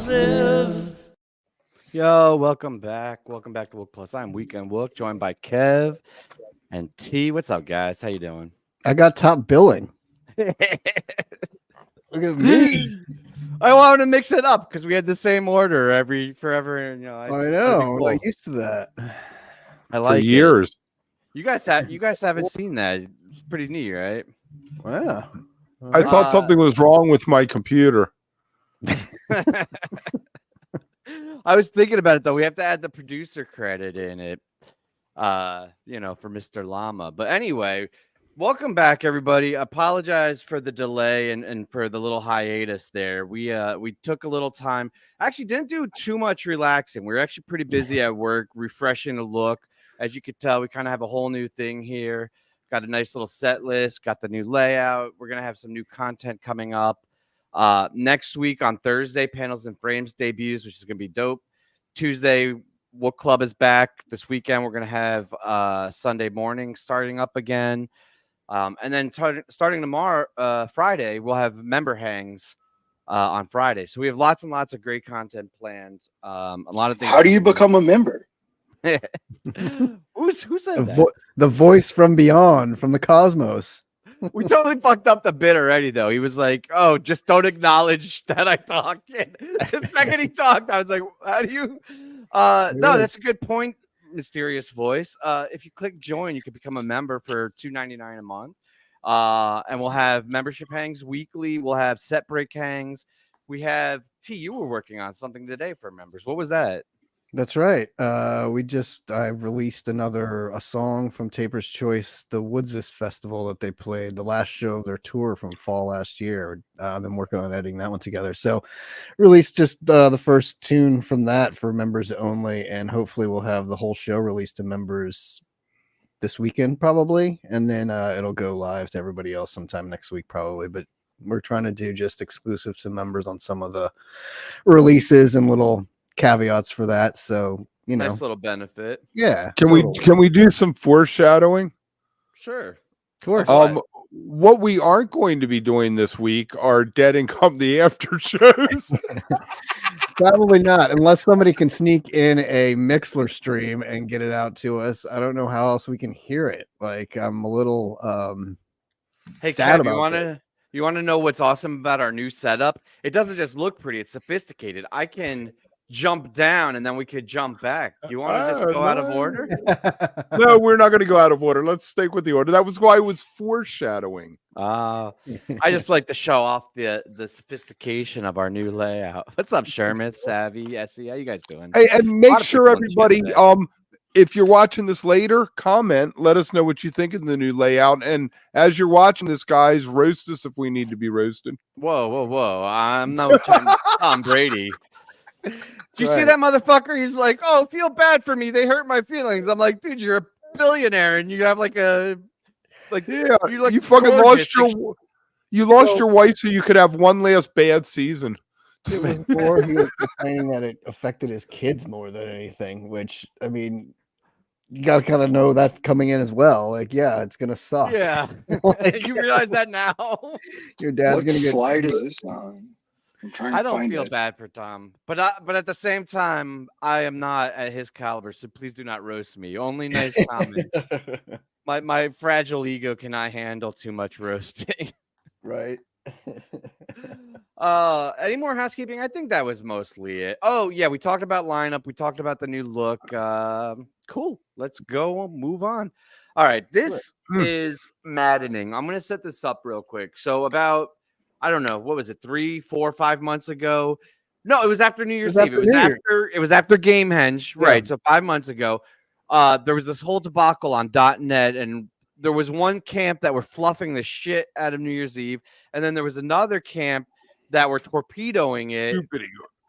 live. Yo, welcome back. Welcome back to Wook Plus. I'm Weekend Wook, joined by Kev and T. What's up, guys? How you doing? I got top billing. Look at me. I wanted to mix it up because we had the same order forever. And, I know. I'm not used to that. I like for years. You guys haven't seen that. It's pretty neat, right? Wow. I thought something was wrong with my computer. I was thinking about it though. We have to add the producer credit in it, for Mr. Llama. But anyway, welcome back, everybody. Apologize for the delay and for the little hiatus there. We took a little time. Actually, didn't do too much relaxing. We were actually pretty busy at work, refreshing the look. As you could tell, we kind of have a whole new thing here. Got a nice little set list. Got the new layout. We're gonna have some new content coming up. Next week on Thursday, Panels and Frames debuts, which is gonna be dope. Tuesday, Wook Club is back. This weekend, we're gonna have Sunday morning starting up again, and then starting tomorrow, Friday, we'll have member hangs on Friday. So we have lots and lots of great content planned. A lot of things. How do you become a member? Who said that? The voice from beyond, from the cosmos. We totally fucked up the bit already, though. He was like, "Oh, just don't acknowledge that I talk." The second he talked, I was like, "How do you?" No, that's a good point. Mysterious voice. If you click join, you can become a member for $2.99 a month. And we'll have membership hangs weekly. We'll have set break hangs. We have you were working on something today for members. What was that? That's right. I released a song from Taper's Choice, the Woodsis Festival that they played, the last show of their tour from fall last year. I've been working on editing that one together. So released just the first tune from that for members only, and hopefully we'll have the whole show released to members this weekend probably, and then it'll go live to everybody else sometime next week probably. But we're trying to do just exclusive to members on some of the releases and little caveats for that, so nice little benefit. Yeah. Can we do some foreshadowing? Sure. Of course. What we aren't going to be doing this week are Dead and Company after shows. Probably not, unless somebody can sneak in a Mixler stream and get it out to us. I don't know how else we can hear it. Like, I'm a little hey, sad Kev, about you want to know what's awesome about our new setup? It doesn't just look pretty, it's sophisticated. I can jump down and then we could jump back. You want to just go out of order? No, we're not going to go out of order. Let's stick with the order. That was why I was foreshadowing. I just like to show off the sophistication of our new layout. What's up, Sherman, Savvy, Essie? How you guys doing? Hey, and make sure everybody, if you're watching this later, comment. Let us know what you think of the new layout. And as you're watching this, guys, roast us if we need to be roasted. Whoa! I'm no Tom Brady. Do you see that motherfucker? He's like, "Oh, feel bad for me. They hurt my feelings." I'm like, "Dude, you're a billionaire, and you have you fucking lost your wife so you could have one last bad season." It was more he was complaining that it affected his kids more than anything. Which, I mean, you got to kind of know that's coming in as well. Like, yeah, it's gonna suck. Yeah, you realize that now. Your dad's gonna get. Slide is this on? I don't feel bad for Tom, but at the same time, I am not at his caliber, so please do not roast me. Only nice comments. My fragile ego cannot handle too much roasting. Right. Any more housekeeping? I think that was mostly it. Oh yeah, we talked about lineup. We talked about the new look. Cool. Let's go. Move on. All right. This is maddening. I'm gonna set this up real quick. So about, I don't know, what was it, 3, 4, 5 months ago? No, it was after New Year's Eve. It was after Gamehenge, right? So 5 months ago, there was this whole debacle on .net, and there was one camp that were fluffing the shit out of New Year's Eve, and then there was another camp that were torpedoing it,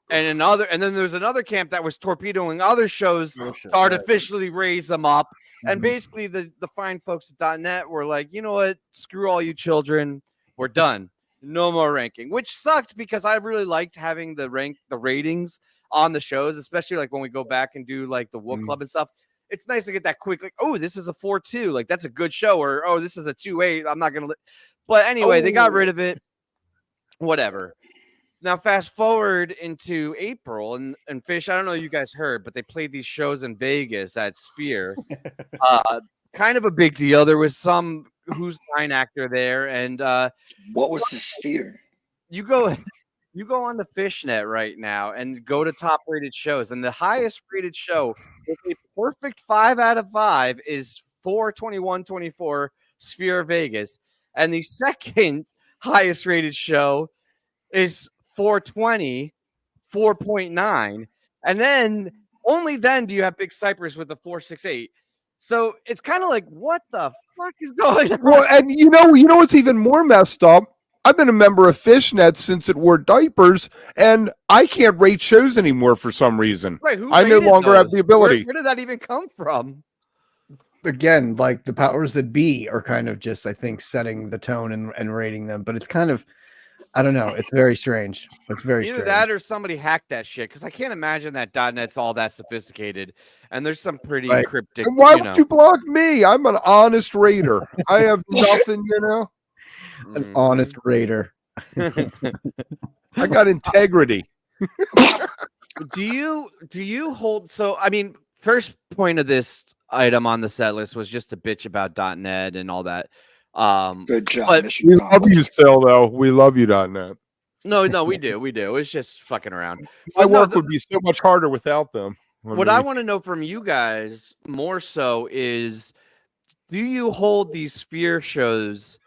and then there was another camp that was torpedoing other shows to artificially raise them up. And basically, the fine folks at .net were like, you know what? Screw all you children. We're done. No more ranking, which sucked because I really liked having the ratings on the shows, especially like when we go back and do like the Wook Club and stuff. It's nice to get that quick, like, oh, this is a 4.2, like that's a good show, or oh, this is a 2.8. I'm not gonna. But anyway, they got rid of it. Whatever. Now, fast forward into April, and Phish, I don't know if you guys heard, but they played these shows in Vegas at Sphere. Kind of a big deal. There was some Who's Line actor there, and What was the sphere? you go you go on the Fishnet right now and go to top rated shows, and the highest rated show with a perfect 5 out of 5 is 4/21/24 Sphere Vegas, and the second highest rated show is 420 4.9, and then only then do you have Big Cypress with the 468. So it's kind of like, what the fuck is going on? Well, and you know what's even more messed up? I've been a member of Fishnet since it wore diapers, and I can't rate shows anymore for some reason. Right, who I no rated longer have those? the ability. Where did that even come from? Again, like the powers that be are kind of just, I think, setting the tone and rating them. But it's kind of, I don't know. It's very strange. It's very Either strange. that or somebody hacked that shit, because I can't imagine that .net's all that sophisticated, and there's some pretty Right. cryptic. And why would you block me? I'm an honest raider. I have nothing, An honest raider. I got integrity. Do you hold? So I mean, first point of this item on the set list was just to bitch about .net and all that. Good job. But Mission We love you accomplished. still, though. We love you, .net. no, we do. It's just fucking around. My But no, work would be so much harder without them. What I want to know from you guys more so is, do you hold these Sphere shows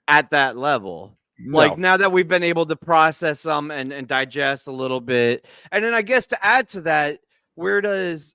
at that level? Like, now that we've been able to process them and digest a little bit. And then I guess to add to that, where does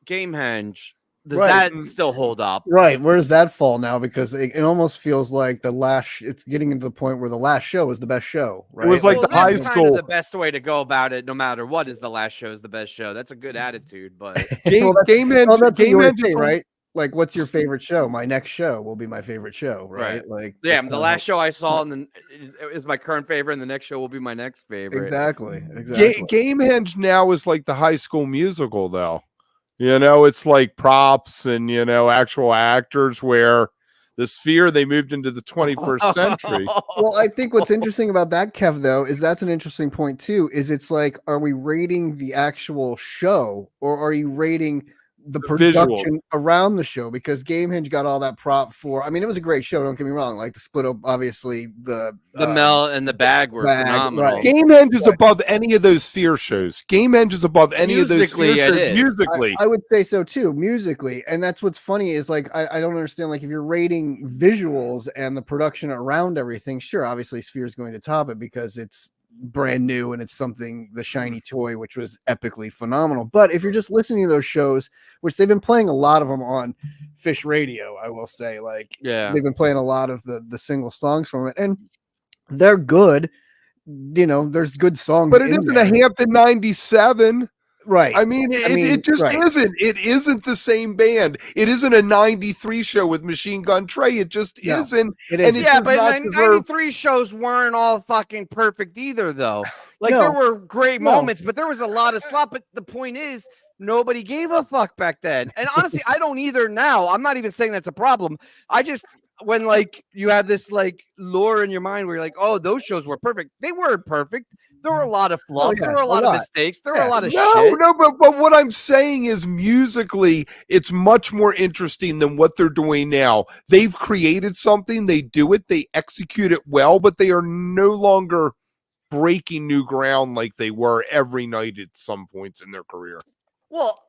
Gamehenge, does Right. that still hold up? Right. Where does that fall now? Because it almost feels like it's getting into the point where the last show is the best show. Right. It was like the that's high kind school. of the best way to go about it, no matter what, is the last show is the best show. That's a good attitude, but Gamehenge, Well, that's what you would Gamehenge say, is right? Like, what's your favorite show? My next show will be my favorite show, right? Like, yeah, that's the kinda last show I saw and then is my current favorite, and the next show will be my next favorite. exactly. Gamehenge now is like the High School Musical, though. It's like props and actual actors. Where the Sphere, they moved into the 21st century. Well, I think what's interesting about that, Kev, though, is that's an interesting point too. Is it's like, are we rating the actual show, or are you rating the production around the show? Because Gamehenge got all that prop for. I mean, it was a great show. Don't get me wrong. Like the split up, obviously the Mel and the bag were phenomenal. right. Gamehenge is above any of those Sphere shows. Gamehenge is above any of those Musically, Sphere it shows is. musically. I would say so too, musically. And that's what's funny is, like, I don't understand, like, if you're rating visuals and the production around everything, sure, obviously Sphere is going to top it because it's brand new and it's something, the shiny toy, which was epically phenomenal. But if you're just listening to those shows, which they've been playing a lot of them on Phish Radio, I will say, like, Yeah, they've been playing a lot of the single songs from it, and they're good. There's good songs, But it in isn't there. a Hampton 97. Right. I mean, it just right. isn't. It isn't the same band. It isn't a 93 show with Machine Gun Trey. It just No, isn't. It And is. it yeah, does but not deserve- 93 shows weren't all fucking perfect either, though. Like, No. there were great No. moments, but there was a lot of slop. But the point is, nobody gave a fuck back then. And honestly, I don't either now. I'm not even saying that's a problem. I just, when like you have this like lore in your mind where you're like, oh, those shows were perfect. They weren't perfect. There were a lot of flops. yeah, There were a lot of mistakes. There were a lot of No, shit. but what I'm saying is musically, it's much more interesting than what they're doing now. They've created something, they do it, they execute it well, but they are no longer breaking new ground like they were every night at some points in their career. Well,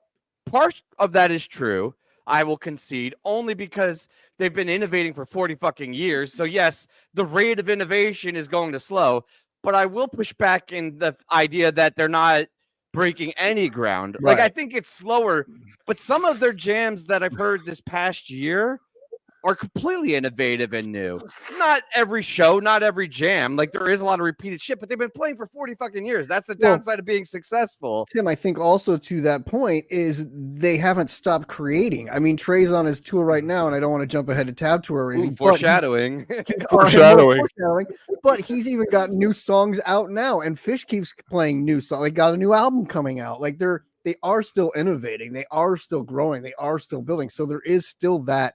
part of that is true. I will concede, only because they've been innovating for 40 fucking years. So yes, the rate of innovation is going to slow, but I will push back in the idea that they're not breaking any ground. Like, I think it's slower, but some of their jams that I've heard this past year are completely innovative and new. Not every show, not every jam. Like, there is a lot of repeated shit, but they've been playing for 40 fucking years. That's the downside of being successful. Tim, I think also to that point is they haven't stopped creating. I mean, Trey's on his tour right now, and I don't want to jump ahead of Tab Tour or anything. Ooh, foreshadowing. Foreshadowing. But he's even got new songs out now, and Phish keeps playing new songs. They got a new album coming out. Like, they are still innovating. They are still growing. They are still building. So there is still that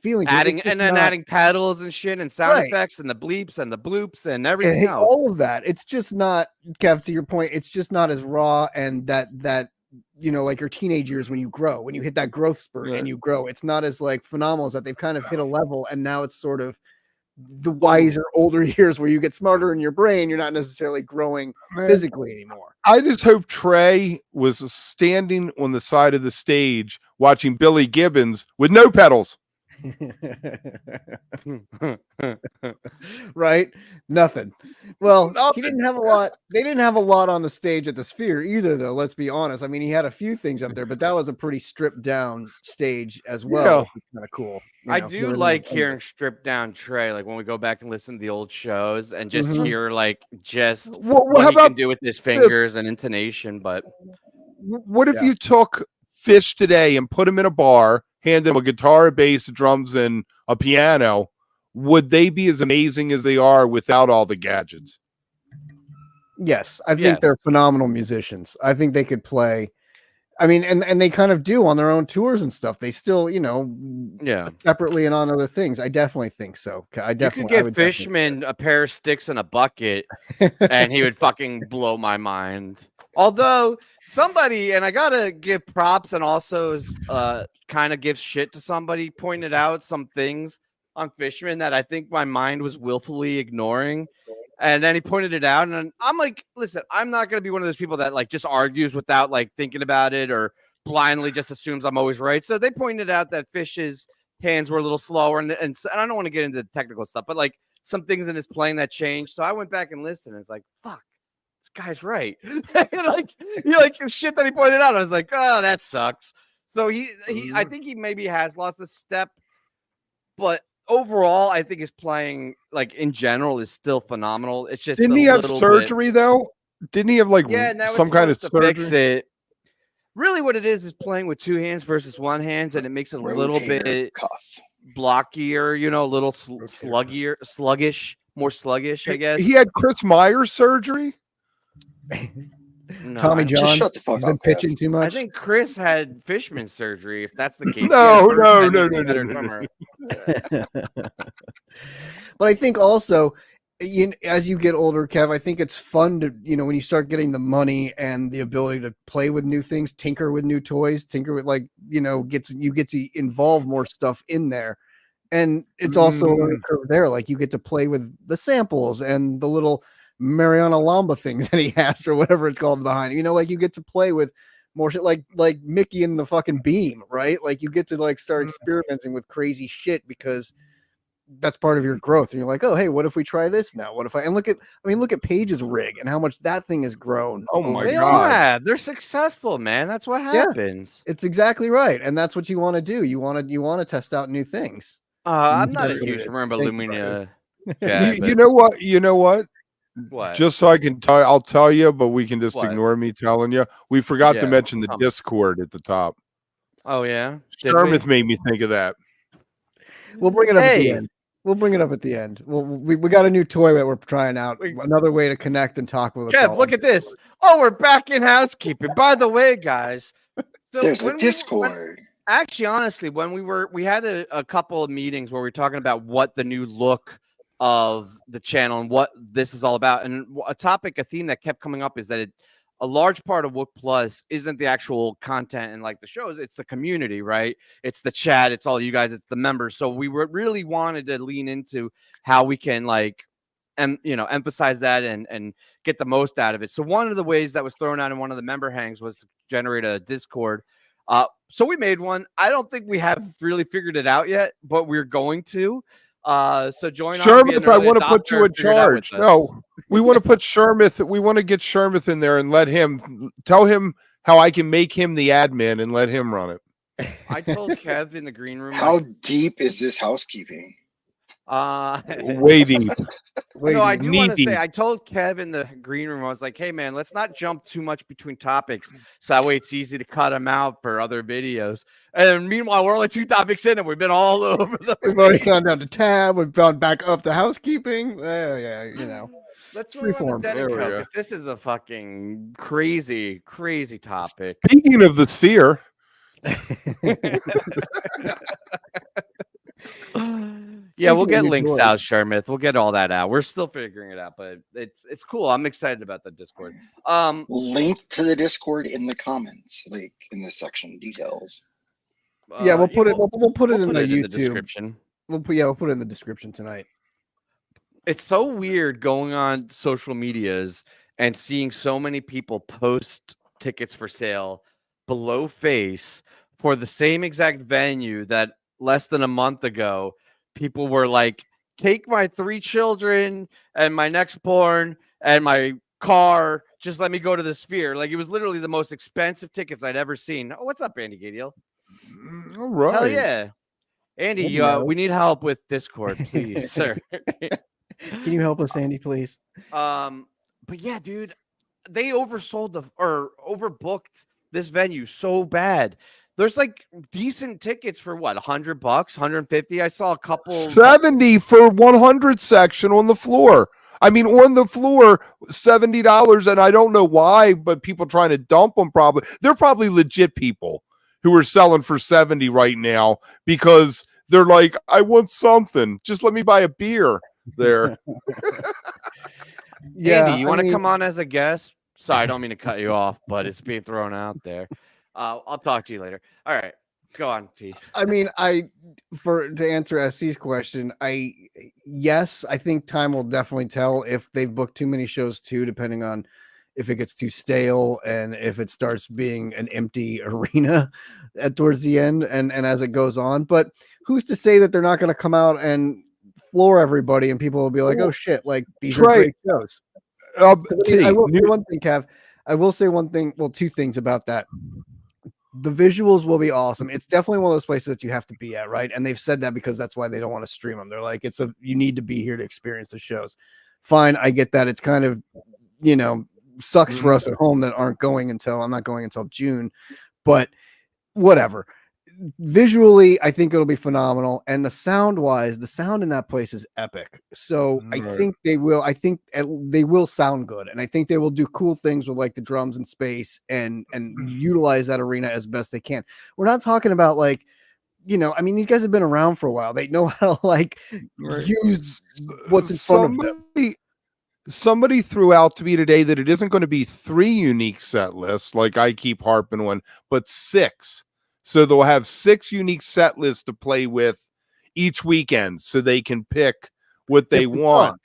feeling to it. Adding It's just and then not- adding pedals and shit and sound Right. effects and the bleeps and the bloops and everything else. all of that. It's just not, Kev, to your point, it's just not as raw and that like your teenage years when you grow, when you hit that growth spurt and you grow, it's not as like phenomenal as that. They've kind of hit a level and now it's sort of the wiser older years where you get smarter in your brain. You're not necessarily growing physically anymore. I just hope Trey was standing on the side of the stage watching Billy Gibbons with no pedals. Right? Nothing. Well, he didn't have a lot. They didn't have a lot on the stage at the Sphere either, though. Let's be honest. I mean, he had a few things up there, but that was a pretty stripped down stage as well. Kind of cool. I do like hearing stripped down Trey, like when we go back and listen to the old shows and just hear like just what he can do with his fingers and intonation. But what if you took Phish today and put him in a bar, hand him a guitar, a bass, drums, and a piano? Would they be as amazing as they are without all the gadgets? Yes, I think they're phenomenal musicians. I think they could play. I mean, and they kind of do on their own tours and stuff. They still, separately and on other things. I definitely think so. I definitely you could give Fishman a pair of sticks and a bucket, and he would fucking blow my mind. Although somebody, and I gotta give props, and also kind of give shit to somebody, pointed out some things on Fishman that I think my mind was willfully ignoring. And then he pointed it out, and I'm like, listen, I'm not going to be one of those people that like just argues without like thinking about it or blindly just assumes I'm always right. So they pointed out that Fish's hands were a little slower, and I don't want to get into the technical stuff, but like some things in his playing that changed. So I went back and listened, and it's like, fuck, this guy's right. like the shit that he pointed out, I was like, oh, that sucks. So I think he maybe has lost a step, but overall, I think his playing, like in general, is still phenomenal. It's just didn't he have surgery though? Didn't he have like some kind of surgery? Fix it. Really, what it is playing with two hands versus one hand, and it makes it a little bit blockier, a little sluggish, more sluggish, I guess. He had Chris Myers surgery. No, Tommy John, just shut the fuck he's up, been pitching too much. I think Chris had Fishman surgery. If that's the case, no. But I think also, as you get older, Kev, I think it's fun to, when you start getting the money and the ability to play with new things, tinker with new toys, tinker with you get to involve more stuff in there. And it's also a learning curve there. Like you get to play with the samples and the little Mariana Lamba things that he has or whatever it's called behind, like you get to play with more shit like Mickey and the fucking Beam, right? Like you get to like start experimenting with crazy shit because that's part of your growth. And you're like, oh, hey, what if we try this now? What if look at Paige's rig and how much that thing has grown. Oh my God. God. They're successful, man. That's what happens. It's exactly right. And that's what you want to do. You want to test out new things. I'm not a huge Marimba Lumina. You know what? What? Just so I can I'll tell you, but we can just ignore me telling you. We forgot to mention the Discord at the top. Oh yeah, Shermith made me think of that. We'll bring it up at the end. We'll bring it up at the end. We got a new toy that we're trying out. Another way to connect and talk with us. Kev, look at this. Oh, we're back in housekeeping. By the way, guys, so there's a Discord. Actually, honestly, when we had a couple of meetings where we were talking about what the new look of the channel and what this is all about, and a theme that kept coming up is that a large part of Wook Plus isn't the actual content and like the shows, it's the community, right? It's the chat, it's all you guys, it's the members. So we really wanted to lean into how we can emphasize that and get the most out of it. So one of the ways that was thrown out in one of the member hangs was to generate a Discord. So we made one. I don't think we have really figured it out yet, but we're going to. So join Shermith, if I want to put you in charge. No, we want to put Shermith. We want to get Shermith in there and tell him how I can make him the admin and let him run it. I told Kev in the green room. How deep is this housekeeping? Way deep. I do want to say, I told Kev in the green room, I was like, hey man, let's not jump too much between topics, so that way it's easy to cut them out for other videos. And meanwhile, we're only 2 topics in and we've been all over we've already gone down to tab, we've gone back up to housekeeping. Let's freeform because this is a fucking crazy topic. Speaking of the Sphere. Yeah, we'll Speaking of get new links doors- out, Sharmith. We'll get all that out. We're still figuring it out, but it's cool. I'm excited about the Discord. Link to the Discord in the comments, like in the section details. Yeah, we'll put it. we'll We'll put it in put the it YouTube. in the description. We'll put it in the description tonight. It's so weird going on social medias and seeing so many people post tickets for sale below face for the same exact venue that less than a month ago people were like, take my 3 children and my next born and my car, just let me go to the Sphere. Like, it was literally the most expensive tickets I'd ever seen. Oh, what's up, Andy Gadiel? All right. Hell yeah. Andy, Hello. we need help with Discord, please, sir. Can you help us, Andy, please? But yeah, dude, they overbooked this venue so bad. There's like decent tickets for what, $100, 150. I saw a couple 70 for 100 section on the floor. I mean, on the floor, $70, and I don't know why, but people trying to dump them probably. They're probably legit people who are selling for 70 right now because they're like, I want something. Just let me buy a beer there. Yeah, Andy, you want to come on as a guest? Sorry, I don't mean to cut you off, but it's being thrown out there. I'll talk to you later. All right, go on, T. I mean, to answer SC's question, yes, I think time will definitely tell if they've booked too many shows too, depending on if it gets too stale and if it starts being an empty arena towards the end and as it goes on. But who's to say that they're not going to come out and floor everybody and people will be like, oh shit, like these are great shows. I will say one thing, Kev. I will say one thing. Well, 2 things about that. The visuals will be awesome. It's definitely one of those places that you have to be at, right? And they've said that because that's why they don't want to stream them. They're like, you need to be here to experience the shows. Fine, I get that. It's kind of, sucks for us at home that aren't going I'm not going until June, but whatever. Visually, I think it'll be phenomenal, and the sound in that place is epic. So I think they will sound good, and I think they will do cool things with like the drums and space and utilize that arena as best they can. We're not talking about like, I mean, these guys have been around for a while. They know how to like use what's in front of them. Somebody threw out to me today that it isn't going to be 3 unique set lists like I keep harping on, but 6. So they'll have 6 unique set lists to play with each weekend so they can pick what they want.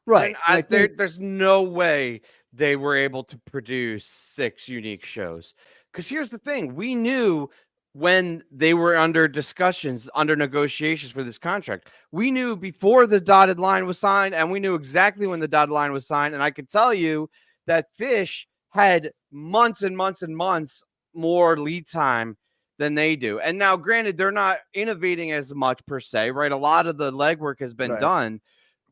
Right. There's no way they were able to produce 6 unique shows. Because here's the thing. We knew when they were under negotiations for this contract. We knew before the dotted line was signed, and we knew exactly when the dotted line was signed. And I could tell you that Phish had months and months and months more lead time than they do. And now, granted, they're not innovating as much per se, right? A lot of the legwork has been done,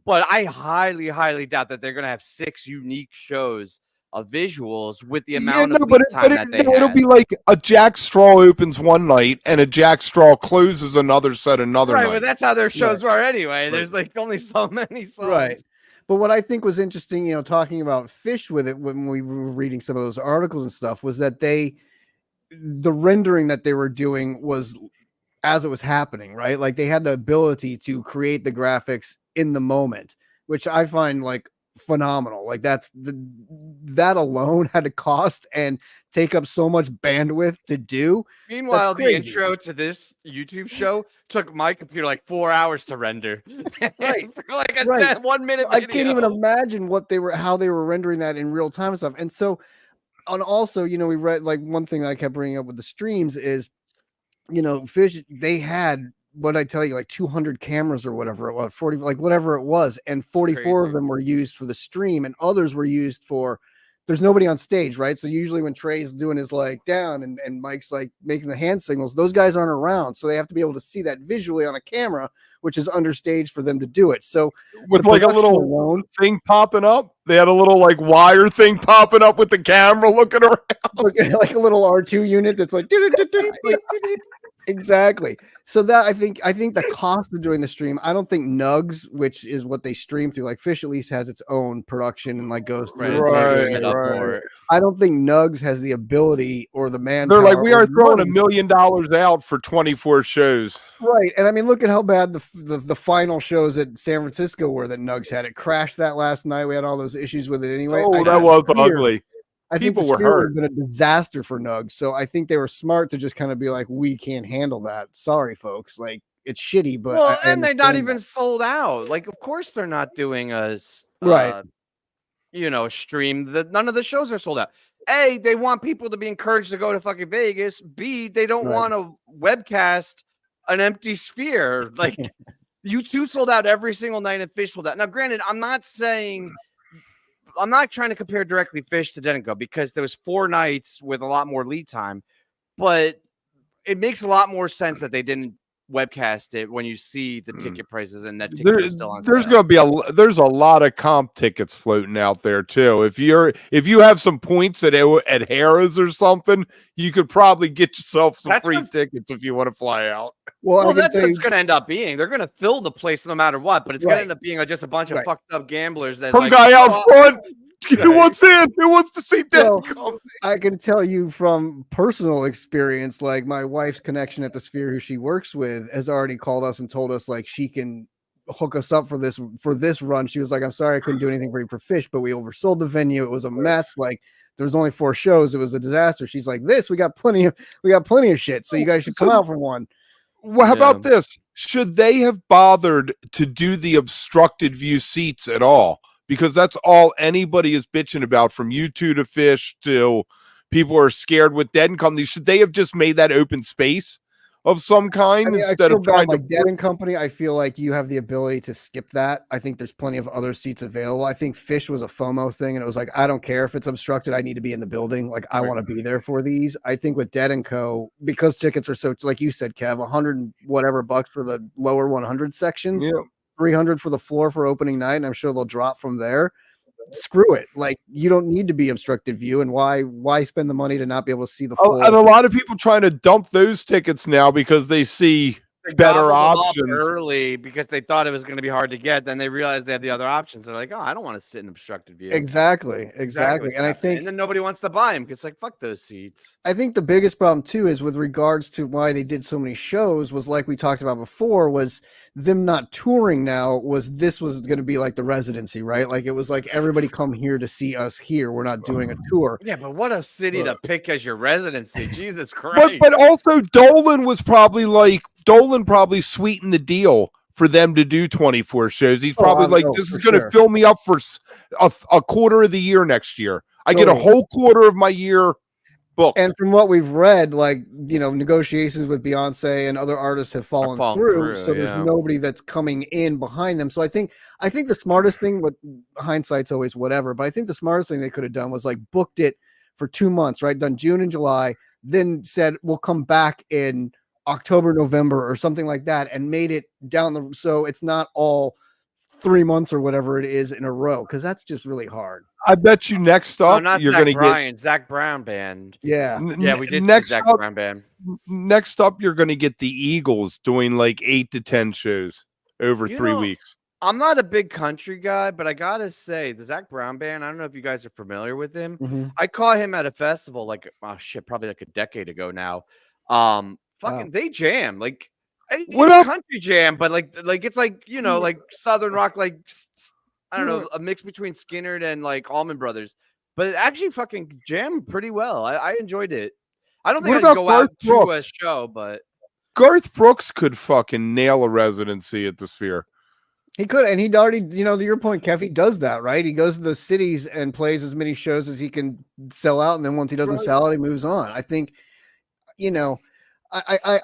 but I highly, highly doubt that they're going to have 6 unique shows of visuals with the amount of lead time that they have. It'll be like a Jack Straw opens one night and a Jack Straw closes another set another night. Right, but that's how their shows were anyway. There's like only so many songs. Right. But what I think was interesting, talking about Phish with it when we were reading some of those articles and stuff, was that the rendering that they were doing was as it was happening, right? Like they had the ability to create the graphics in the moment, which I find like phenomenal. Like that alone had to cost and take up so much bandwidth to do. Meanwhile, the intro to this YouTube show took my computer like 4 hours to render. Right. For like a 1 minute video. I can't even imagine how they were rendering that in real time and stuff. And so, and also, we read like one thing that I kept bringing up with the streams is, Phish, they had, what I tell you, like 200 cameras or whatever it was, 40, like whatever it was. And 44 of them were used for the stream and others were used for, there's nobody on stage, right? So usually when Trey's doing his like down and Mike's like making the hand signals, those guys aren't around. So they have to be able to see that visually on a camera, which is understaged for them to do it. So with like a little thing popping up, they had a little like wire thing popping up with the camera looking around. Like a little R2 unit that's like, Exactly. So that I think the cost of doing the stream, I don't think Nugs, which is what they stream through, like Phish at least has its own production and like goes through. Right, and it's does set it. up for it. I don't think Nugs has the ability or the They're manpower. like, we or are throwing money. $1 million out for 24 shows. Right. And I mean, look at how bad the final shows at San Francisco were that Nugs had. It crashed that last night. We had all those issues with it anyway. Oh, I that think was the Sphere- ugly. I think the People were Sphere would hurt. have been a disaster for Nugs. So I think they were smart to just kind of be like, we can't handle that. Sorry, folks. Like, it's shitty, but Well, I and they're not understand even that. sold out. Like, of course they're not doing a Right. stream. None of the shows are sold out. A, they want people to be encouraged to go to fucking Vegas. B, they don't Right. want to webcast an empty Sphere. Like, U2 sold out every single night and Phish sold out. Now, granted, I'm not trying to compare directly Phish to Dead & Co because there was 4 nights with a lot more lead time, but it makes a lot more sense that they didn't webcast it when you see the ticket prices and that tickets are still on There's sale. going to be there's a lot of comp tickets floating out there too. If you have some points at Harrah's or something, you could probably get yourself some free tickets if you want to fly out. Well, that's what it's going to end up being. They're going to fill the place no matter what, but it's going to end up being just a bunch of fucked up gamblers that Some guy out front. Who wants in? Who wants to see Dead & Co? I can tell you from personal experience, like my wife's connection at the Sphere, who she works with, has already called us and told us like she can hook us up for this run. She was like, I'm sorry I couldn't do anything for you for Phish, but we oversold the venue. It was a mess. Like there was only 4 shows. It was a disaster. She's like, we got plenty of shit. So you guys should come out for one. Well, how about this? Should they have bothered to do the obstructed view seats at all? Because that's all anybody is bitching about, from U2 to Phish to people are scared with Dead & Company. Should they have just made that open space of some kind instead of trying like Dead & Company? I feel like you have the ability to skip that. I think there's plenty of other seats available. I think Phish was a FOMO thing, and it was like, I don't care if it's obstructed. I need to be in the building. Like I want to be there for these. I think with Dead & Co, because tickets are so, like you said, Kev, 100 whatever bucks for the lower 100 sections. Yeah. 300 for the floor for opening night, and I'm sure they'll drop from there. Screw it. Like you don't need to be obstructed view, and why spend the money to not be able to see the full? And a lot of people trying to dump those tickets now because they see better options early because they thought it was going to be hard to get. Then they realized they had the other options. They're like, oh, I don't want to sit in obstructed view. Exactly. And I think, and then nobody wants to buy them because like, fuck those seats. I think the biggest problem too is with regards to why they did so many shows was, like we talked about before, was them not touring now. This was going to be like the Residency, right? Like it was like, everybody come here to see us here. We're not doing a tour. Yeah, but what a city to pick as your Residency. Jesus Christ. But also Dolan probably sweetened the deal for them to do 24 shows. He's probably this is going to fill me up for a quarter of the year next year. I get a whole quarter of my year booked. And from what we've read, like, negotiations with Beyonce and other artists have fallen through. So there's nobody that's coming in behind them. So I think the smartest thing, with hindsight's always whatever, but I think the smartest thing they could have done was like booked it for 2 months, right? Done June and July, then said, we'll come back in October, November, or something like that, and made it so it's not all 3 months or whatever it is in a row, because that's just really hard. I bet you next up you're going to get Zach Brown Band. Yeah, we did next Zach Brown Band. Next up, you're going to get the Eagles doing like 8 to 10 shows over 3 weeks. I'm not a big country guy, but I gotta say, the Zach Brown Band, I don't know if you guys are familiar with him. Mm-hmm. I caught him at a festival probably like a decade ago now. They jam like it's country jam, but like it's like like Southern rock, like I don't know, a mix between Skynyrd and like Allman Brothers, but it actually fucking jammed pretty well. I enjoyed it. I don't think I'd go out to a show, but Garth Brooks could fucking nail a Residency at the Sphere. He could, and he'd already, to your point, Kev, he does that, right? He goes to the cities and plays as many shows as he can sell out, and then once he doesn't sell out, he moves on. I think, I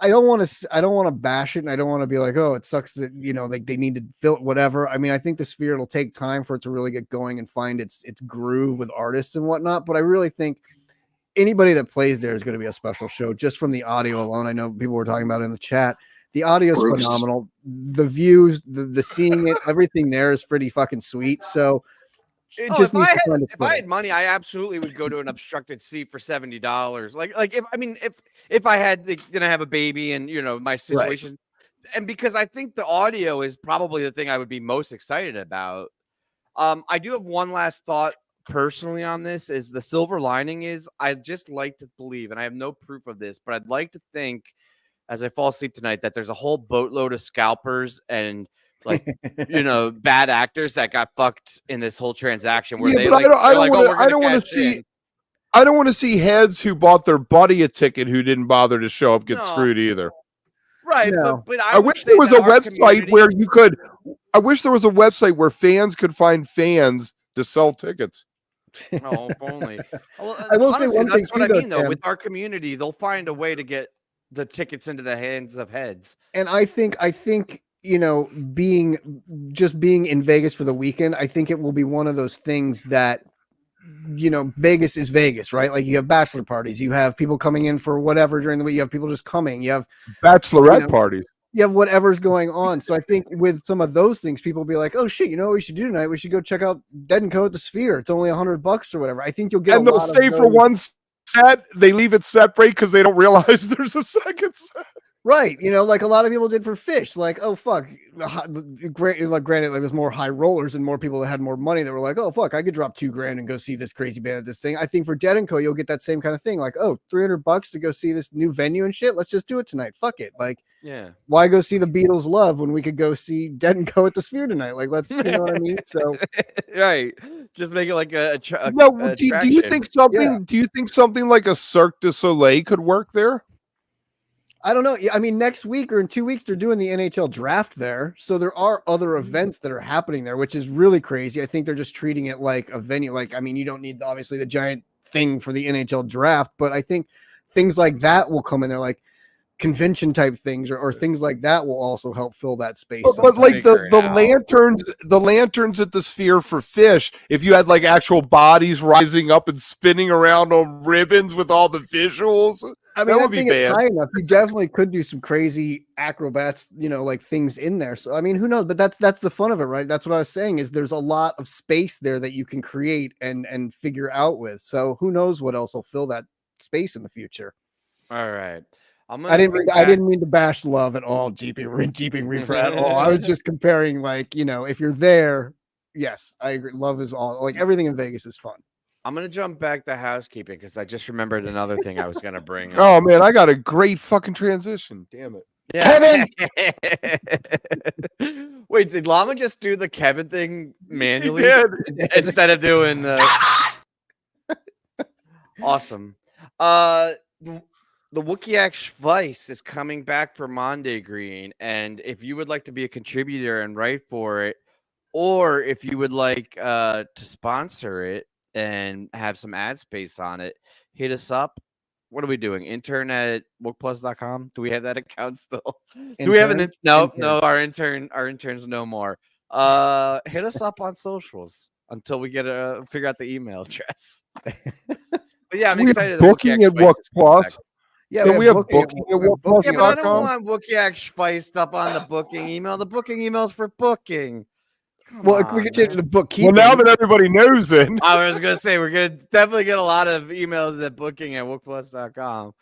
don't want to bash it, and I don't want to be like, oh, it sucks that like they need to fill it, whatever. I mean, I think the Sphere, it'll take time for it to really get going and find its groove with artists and whatnot. But I really think anybody that plays there is going to be a special show just from the audio alone. I know people were talking about it in the chat. The audio is phenomenal. The views, the seeing it, everything there is pretty fucking sweet. So It Oh, just if I needs had to find its if I footing. had money, I absolutely would go to an obstructed seat for $70. Like if I had gonna have a baby and my situation, and because I think the audio is probably the thing I would be most excited about. I do have one last thought personally on this. Is the silver lining is I just like to believe, and I have no proof of this, but I'd like to think as I fall asleep tonight that there's a whole boatload of scalpers and like bad actors that got fucked in this whole transaction where Yeah, they but I don't want to. we're I gonna don't want cash to see. in. I don't want to see heads who bought their buddy a ticket who didn't bother to show up get No. screwed either. Right, No. but I would wish say there was that a our website community- where you could. I wish there was a website where fans could find fans to sell tickets. Oh, if only. Well, I will say honestly, one thing that's what too, I though, mean, though. Tim. With our community, they'll find a way to get the tickets into the hands of heads. And I think being in Vegas for the weekend, I think it will be one of those things that Vegas is Vegas, right? Like you have bachelor parties, you have people coming in for whatever during the week, you have people just coming, you have Bachelorette parties. you have whatever's going on. So I think with some of those things, people will be like, oh shit, what we should do tonight? We should go check out Dead and Co at the Sphere. It's only $100 or whatever. I think you'll get And a they'll lot stay of for those. one set. They leave it separate because they don't realize there's a second set. Right, like a lot of people did for Phish. Like, oh fuck, granted, it was more high rollers and more people that had more money that were like, oh fuck, I could drop $2,000 and go see this crazy band at this thing. I think for Dead and Co, you'll get that same kind of thing. Like, oh, $300 to go see this new venue and shit. Let's just do it tonight. Fuck it. Like, yeah, why go see the Beatles Love when we could go see Dead and Co at the Sphere tonight? Like, let's, you know what I mean? So, right, just make it like a No, do you think something? Yeah. Do you think something like a Cirque du Soleil could work there? I don't know. I mean, next week or in 2 weeks, they're doing the NHL draft there. So there are other events that are happening there, which is really crazy. I think they're just treating it like a venue. Like, I mean, you don't need obviously the giant thing for the NHL draft, but I think things like that will come in there, like convention type things or things like that will also help fill that space. But like the lanterns at the Sphere for Phish, if you had like actual bodies rising up and spinning around on ribbons with all the visuals, I mean, that would be bad. high enough. You definitely could do some crazy acrobats, like things in there. So I mean, who knows? But that's the fun of it, right? That's what I was saying. Is there's a lot of space there that you can create and figure out with. So who knows what else will fill that space in the future? All right. I didn't mean to bash Love at all, Jeeping Reefer at all. I was just comparing, like, if you're there, yes, I agree. Love is all, like, everything in Vegas is fun. I'm gonna jump back to housekeeping because I just remembered another thing I was gonna bring up. Oh man, I got a great fucking transition. Damn it. Yeah. Kevin! Wait, did Llama just do the Kevin thing manually instead of doing the awesome? The Wookiee Schweiss is coming back for Monday Green, and if you would like to be a contributor and write for it, or if you would like to sponsor it and have some ad space on it, hit us up. What are we doing? Intern at wookplus.com? Do we have that account still? Do we have an no? Our interns no more. Hit us up on socials until we get figure out the email address. But yeah, I'm excited. Booking at Wook Plus. Yeah, we have booking at WookPlus.com. Yeah, but I don't want Wookiee Schweiss stuff on the booking email. The booking email is for booking. Well, we can change it to bookkeeping. Well, now that everybody knows it. I was going to say, we're going to definitely get a lot of emails at booking at wookplus.com.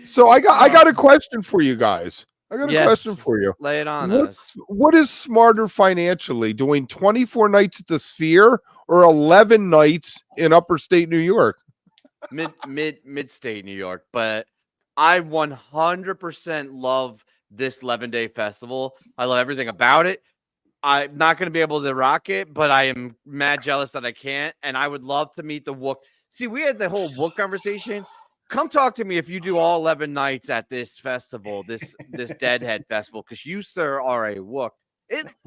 So I got a question for you guys. I got a question for you. Lay it on us. What is smarter financially, doing 24 nights at the Sphere or 11 nights in upper state New York? Mid-state New York. But I 100% love this 11-day festival. I love everything about it. I'm not going to be able to rock it, but I am mad jealous that I can't. And I would love to meet the Wook. See, we had the whole Wook conversation. Come talk to me if you do all 11 nights at this festival, this Deadhead festival, because you, sir, are a Wook.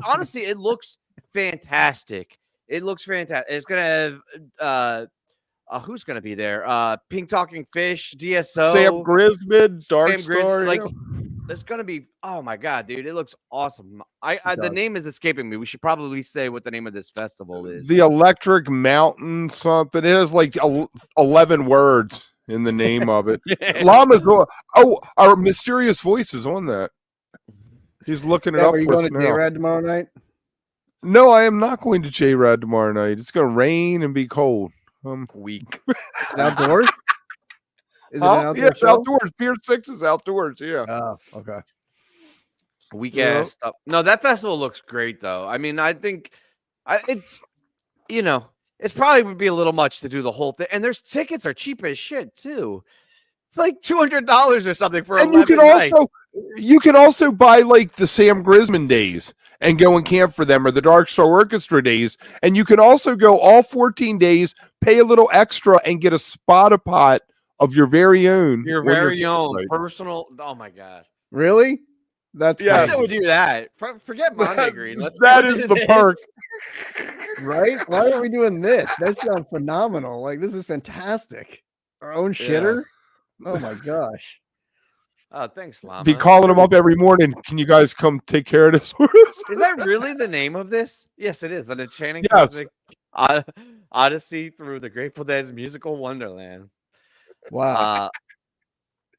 Honestly, it looks fantastic. It looks fantastic. It's going to have who's going to be there? Pink Talking Phish, DSO, Sam Grisman, Dark Star. Like, it's going to be, oh my God, dude, it looks awesome. The name is escaping me. We should probably say what the name of this festival is. The Electric Mountain something. It has like 11 words in the name of it. Llama's, our mysterious voice is on that. He's looking it up. Are you for going us to now. J-Rad tomorrow night? No, I am not going to J-Rad tomorrow night. It's going to rain and be cold. Weak. Outdoors? Is it an outdoor yeah, it's show? outdoors. Pier 6 is outdoors. Yeah. Oh, okay. Weak Yeah. ass stuff. No, that festival looks great though. I mean, I think it's it's probably would be a little much to do the whole thing. And there's tickets are cheap as shit too. It's like $200 or something for And 11 nights. you can also buy like the Sam Grisman days and go and camp for them, or the Dark Star Orchestra days. And you can also go all 14 days, pay a little extra, and get a spot pot of your very own. Your on your very own campsite. personal. Oh my god. Really? That's Yeah. I crazy. said we do that. Forget Monday Green. That is the perk. Right? Why are we doing this? That sounds phenomenal. Like, this is fantastic. Our own shitter? Oh my gosh. Oh, thanks, Llama. Be calling them up every morning. Can you guys come take care of this for us? Is that really the name of this? Yes, it is. An enchanting Yes. cosmic odyssey through the Grateful Dead's musical wonderland. Wow.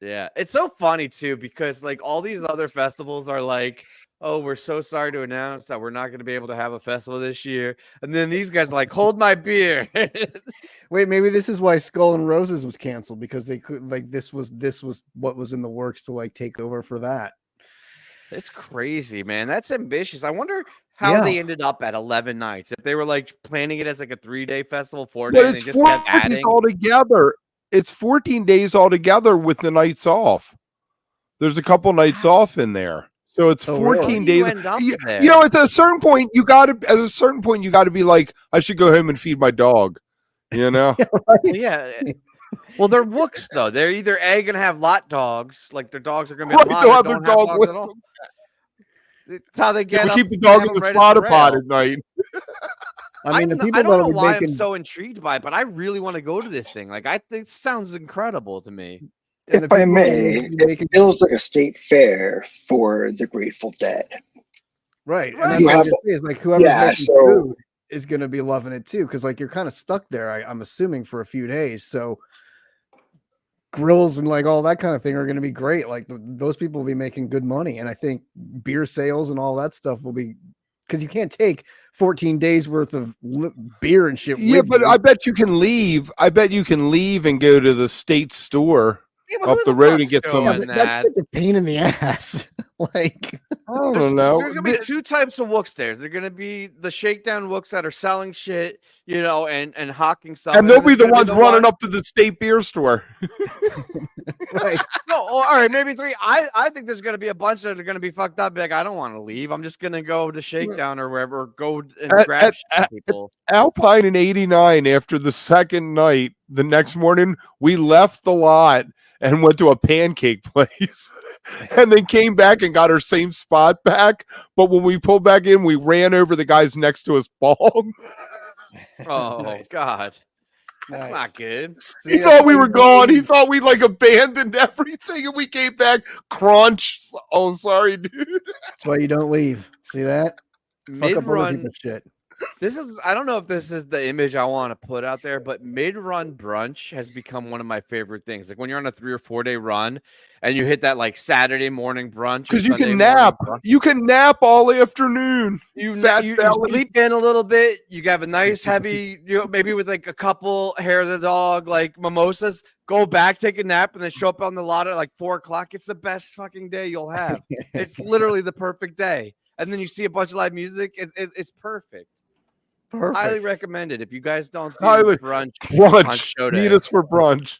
Yeah, it's so funny too because like all these other festivals are like, oh, we're so sorry to announce that we're not going to be able to have a festival this year, and then these guys are like, hold my beer. Wait, maybe this is why Skull and Roses was canceled, because they could, like, this was what was in the works to like take over for that. It's crazy, man. That's ambitious. I wonder how they Yeah. ended up at 11 nights. If they were like planning it as like a 3-day festival, 4 But days, and they it's just 4 kept days adding. altogether. It's 14 days altogether with the nights off. There's a couple nights off in there. So it's Oh, 14 really? How do you days. end up You, there? you know, at a certain point, you got to be like, I should go home and feed my dog. You know? Well, yeah. Well, they're Wooks though. They're either gonna have lot dogs, like their dogs are gonna be Right, lot, they'll or have their don't have dog dogs with at all. them. It's how they get We up. keep the they dog have in them the right spotter pot rail. at night. I mean, the people I don't know that'll be why making I'm so intrigued by it, but I really want to go to this thing. Like, I think it sounds incredible to me. and the If I people that will may, be it making feels like a state fair for the Grateful Dead. right, Right. and that's You what I have- just say is like whoever's yeah, making so- food is going to be loving it too, because like you're kind of stuck there. I'm assuming for a few days, so grills and like all that kind of thing are going to be great. Like those people will be making good money, and I think beer sales and all that stuff will be, because you can't take 14 days worth of beer and shit. Yeah, with but you. I bet you can leave. I bet you can leave and go to the state store Yeah, but up who the road fuck's and get some. Yeah, doing but that's that? such a pain in the ass. Like, I don't know. There's gonna be two types of Wooks there. They're gonna be the shakedown Wooks that are selling shit, and hawking stuff. And they'll be there's the gonna ones running up to the state beer store. right. No, all right, maybe 3. I think there's gonna be a bunch that are gonna be fucked up. Like, I don't want to leave. I'm just gonna go to Shakedown or wherever. Go and grab shit from people. Alpine in '89, after the second night, the next morning, we left the lot and went to a pancake place and then came back and got our same spot back. But when we pulled back in, we ran over the guys next to us bald. Oh Nice. God, that's Nice. not good. He thought we were gone. He thought we like abandoned everything and we came back. Crunch. Oh, sorry, dude. That's why you don't leave. See that? Fuck up other Mid-run. people's shit. I don't know if this is the image I want to put out there, but mid-run brunch has become one of my favorite things. Like when you're on a 3 or 4 day run and you hit that like Saturday morning brunch. or Because you Sunday can morning nap. brunch. You can nap all afternoon. You Fat you belly. sleep in a little bit. You have a nice heavy, maybe with like a couple hair of the dog, like mimosas. Go back, take a nap, and then show up on the lot at like 4 o'clock. It's the best fucking day you'll have. It's literally the perfect day. And then you see a bunch of live music. It's perfect. Perfect. Highly recommended. If you guys don't do Highly- brunch on Brunch. show Meet day, us for brunch.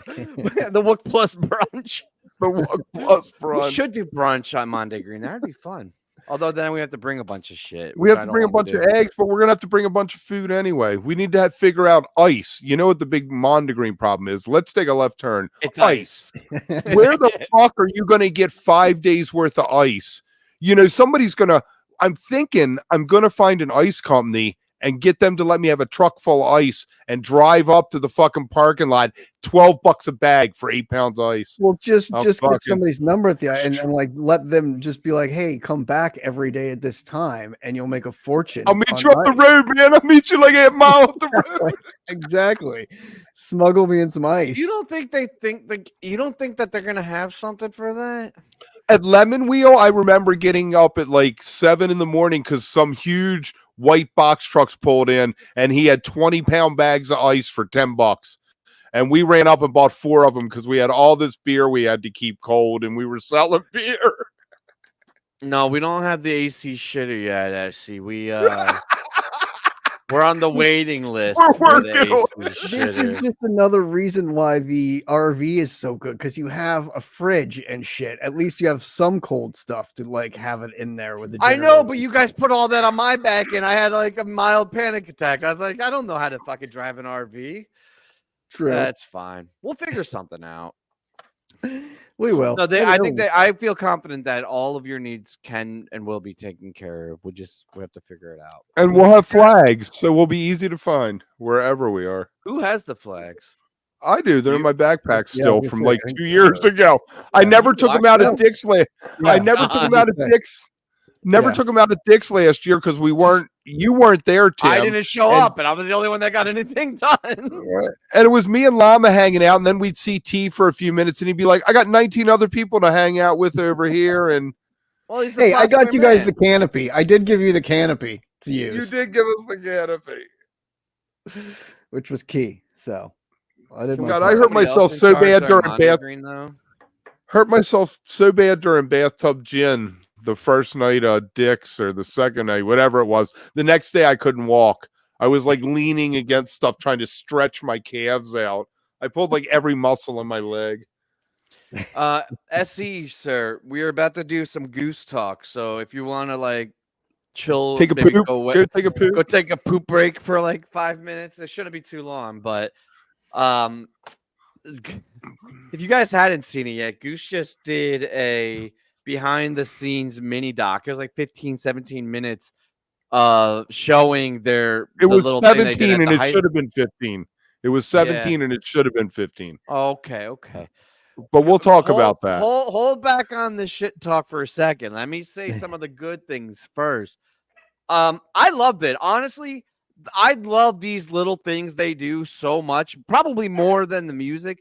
the Wook Plus brunch. The Wook Plus We brunch. should do brunch on Monday Green. That'd be fun. Although then we have to bring a bunch of shit. We which have I to don't bring a wanna bunch do. of eggs, but we're gonna have to bring a bunch of food anyway. We need to figure out ice. You know what the big Mondegreen problem is? Let's take a left turn. It's ice. Where the fuck are you gonna get 5 days worth of ice? Somebody's gonna. I'm thinking I'm gonna find an ice company and get them to let me have a truck full of ice and drive up to the fucking parking lot. $12 a bag for 8 pounds of ice. Well, just I'll get fucking- somebody's number at the and like let them just be like, hey, come back every day at this time, and you'll make a fortune. I'll meet on you up the ice. road, man. I'll meet you like a mile up the road. Exactly. Smuggle me in some ice. You don't think you don't think that they're gonna have something for that? At Lemon Wheel, I remember getting up at like 7 in the morning because some huge white box trucks pulled in, and he had 20-pound bags of ice for $10. And we ran up and bought 4 of them because we had all this beer we had to keep cold, and we were selling beer. No, we don't have the AC shitter yet. Actually, we're on the waiting list. We're for the working AC This is shitter. just another reason why the RV is so good, because you have a fridge and shit. At least you have some cold stuff to like have it in there with the. I know, but generator. you guys put all that on my back, and I had like a mild panic attack. I was like, I don't know how to fucking drive an RV. True. That's fine. We'll figure something out. We will. No, I feel confident that all of your needs can and will be taken care of. We have to figure it out. And we'll have flags, so we'll be easy to find wherever we are. Who has the flags? I do. They're in my backpack still I from say, like I think 2 years ago. I never took them out of Dick's last. I never took them out of Dick's. Never took them out of Dick's last year because you weren't there, Tim. I didn't show up, and I was the only one that got anything done. And it was me and Llama hanging out, and then we'd see T for a few minutes, and he'd be like, I got 19 other people to hang out with over here. And Well, he's Hey, I got popular you guys man. the canopy. I did give you the canopy to you use, did give us the canopy. which was key. So I did. God, my I part. hurt myself so bad during bathtub gin the first night Dick's or the second night, whatever it was. The next day I couldn't walk. I was like leaning against stuff trying to stretch my calves out. I pulled like every muscle in my leg. SE, sir, we're about to do some Goose talk. So if you want to like chill, Take a maybe poop. go Go take a poop. go take a poop break for like 5 minutes. It shouldn't be too long, but if you guys hadn't seen it yet, Goose just did a behind the scenes mini doc. It was like 15, 17 minutes showing It was little thing they did 17 at and the it height. should have been 15. It was 17 and it should have been 15. Okay. But we'll talk about that. Hold back on the shit talk for a second. Let me say some of the good things first. I loved it. Honestly, I love these little things they do so much, probably more than the music.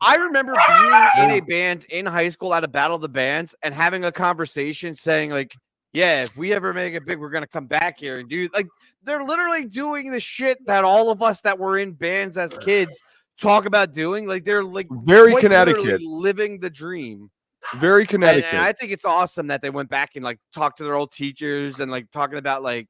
I remember being in a band in high school at a battle of the bands and having a conversation saying like, yeah, if we ever make it big, we're going to come back here and do like, they're literally doing the shit that all of us that were in bands as kids talk about doing. Like they're like very quite Connecticut, literally living the dream. Very Connecticut. And I think it's awesome that they went back and like talked to their old teachers and like talking about like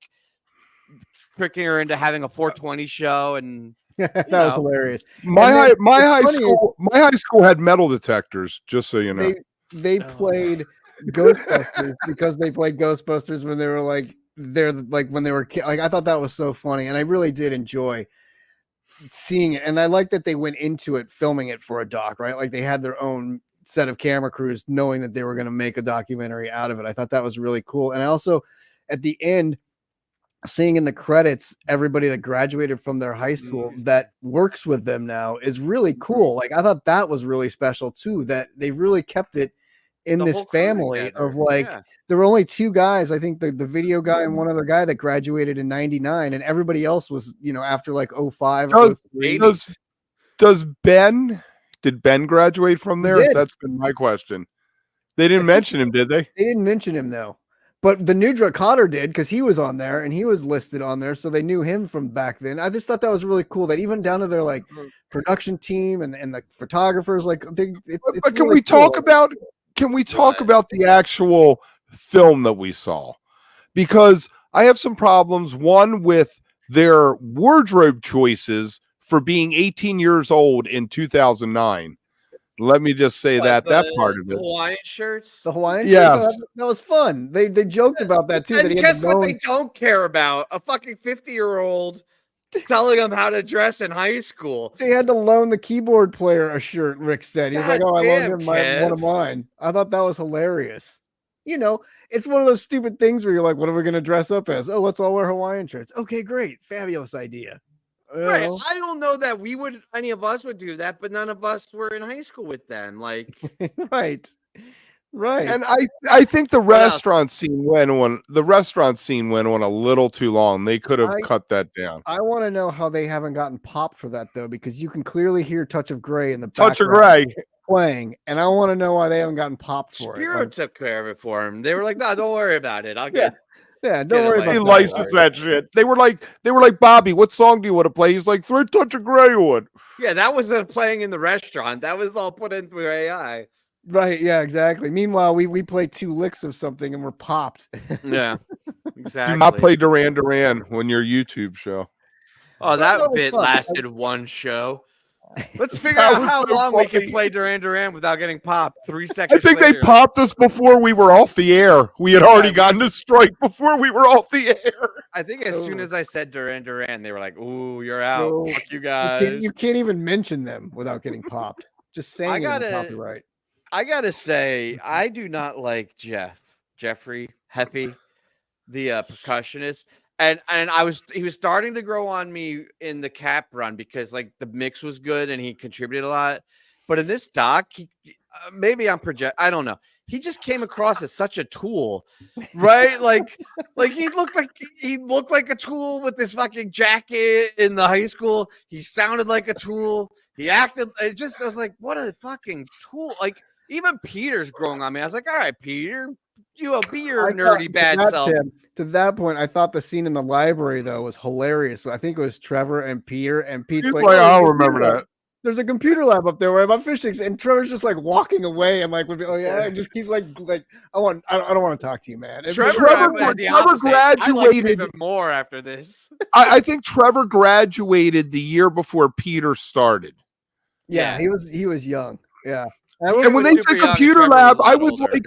tricking her into having a 420 show. And that was hilarious. My high school had metal detectors, just so you know. They played Ghostbusters because they played Ghostbusters when they were like when they were like, I thought that was so funny, and I really did enjoy seeing it. And I like that they went into it filming it for a doc, right? Like they had their own set of camera crews knowing that they were going to make a documentary out of it. I thought that was really cool. And also at the end, seeing in the credits everybody that graduated from their high school that works with them now is really cool. Like I thought that was really special too, that they really kept it in this family of like there were only 2 guys, I think the video guy and one other guy that graduated in 99, and everybody else was, you know, after like 05 or 03. Did Ben graduate from there? That's been my question. They didn't mention him, did they? They didn't mention him though. But the Nudra Cotter did, because he was on there and he was listed on there, so they knew him from back then. I just thought that was really cool that even down to their like production team and the photographers, like it's but can really we cool. talk about the actual film that we saw? Because I have some problems. One with their wardrobe choices for being 18 years old in 2009. Let me just say that part of it. The Hawaiian shirts. The Hawaiian yes. shirts, that was fun. They joked about that too. And that he guess what they don't care about? A fucking 50-year-old telling them how to dress in high school. They had to loan the keyboard player a shirt, Rick said. He was like, oh, I loaned him one of mine. I thought that was hilarious. You know, it's one of those stupid things where you're like, what are we going to dress up as? Oh, let's all wear Hawaiian shirts. Okay, great. Fabulous idea. Right. I don't know that any of us would do that, but none of us were in high school with them. Like, right. And I think the restaurant scene went on a little too long. They could have cut that down. I want to know how they haven't gotten popped for that though, because you can clearly hear Touch of Grey in the Touch of background Grey playing, and I want to know why they haven't gotten popped for Spiro it. took care of it for him. They were like, no, don't worry about it. I'll get Yeah, Get don't it worry like They about that, licensed that shit. They were like, Bobby, what song do you want to play? He's like, throw Touch of Grey on. Yeah, that was playing in the restaurant. That was all put in through AI. Right, yeah, exactly. Meanwhile, we play 2 licks of something and we're popped. Yeah, exactly. Do not play Duran Duran on your YouTube show. Oh, But that that was bit fun. lasted one show. Let's figure That out was how so long we can funny. play Duran Duran without getting popped. 3 I seconds think they later, popped us before we were off the air. We had already Yeah. gotten a strike before we were off the air. I think as soon as I said Duran Duran, they were like, "Ooh, you're out. No, Fuck you You guys." can't even mention them without getting popped. Just saying it is copyright. I gotta say, I do not like Jeffrey Heffy, the percussionist, and he was starting to grow on me in the Cap run because like the mix was good and he contributed a lot. But in this doc, maybe I'm I don't know. He just came across as such a tool, right? like he looked like a tool with this fucking jacket in the high school. He sounded like a tool. He acted. I was like, what a fucking tool! Like even Peter's growing on me. I was like, all right, Peter, be your nerdy bad self. Tim, to that point, I thought the scene in the library though was hilarious. I think it was Trevor and Peter, and Pete's like, I "Oh, don't remember that. there's a computer lab up there where about fishing," and Trevor's just like walking away and like would be, "Oh yeah," and just keeps like I don't want to talk to you, man. And Trevor had the opposite. I liked him graduated even more after this. I think Trevor graduated the year before Peter started. yeah, he was young. Yeah. And when they super said young and computer Trevor lab, was a I lot was older. like,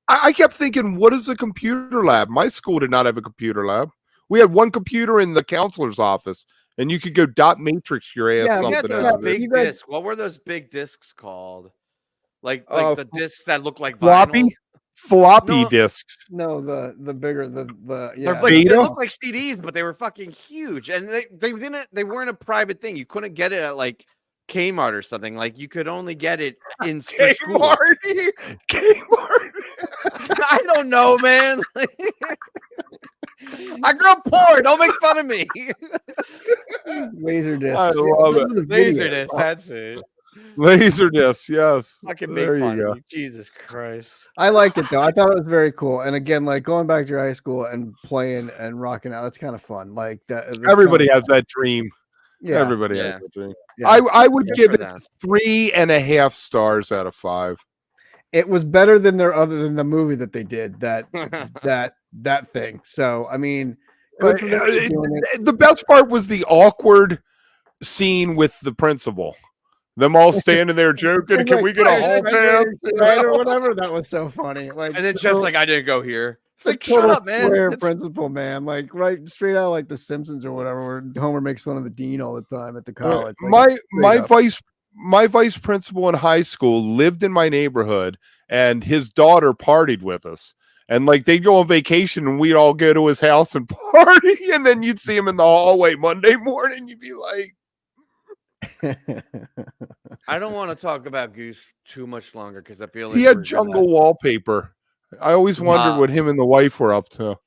I kept thinking, what is a computer lab? My school did not have a computer lab. We had one computer in the counselor's office, and you could go dot matrix your ass Yeah, We had something those out of it. big You guys- discs. What were those big discs called? Like Uh, the discs that look like Floppy, vinyl? floppy No. discs. No, the bigger the They're yeah. like, they Beta? looked like CDs, but they were fucking huge, and they weren't a private thing. You couldn't get it at like Kmart or something. Like you could only get it in for school. Kmart. I don't know, man. I grew up poor. Don't make fun of me. Laser discs. I love it. Laserdisc. That's it. Laser discs, yes. Fucking There make you fun go. of me. Jesus Christ. I liked it though. I thought it was very cool. And again, like going back to your high school and playing and rocking out, that's kind of fun. Like that. Everybody has that dream. Yeah. Everybody Yeah. has that dream. Yeah. I would Good give for it them. 3.5 stars out of 5. It was better than the movie that they did that thing. So I mean, good for them for doing it. The best part was the awkward scene with the principal. Them all standing there joking. Can we get a hall pass? Right or whatever? That was so funny. Like, And it's just like I didn't go here. It's like total shut up, man. square It's- principal, man. Like right straight out like The Simpsons or whatever, where Homer makes fun of the dean all the time at the college. Like, my straight up. my vice principal in high school lived in my neighborhood, and his daughter partied with us. And like they'd go on vacation, and we'd all go to his house and party. And then you'd see him in the hallway Monday morning. You'd be like, I don't want to talk about Goose too much longer because I feel like he we're had gonna- jungle wallpaper. I always wondered what him and the wife were up to.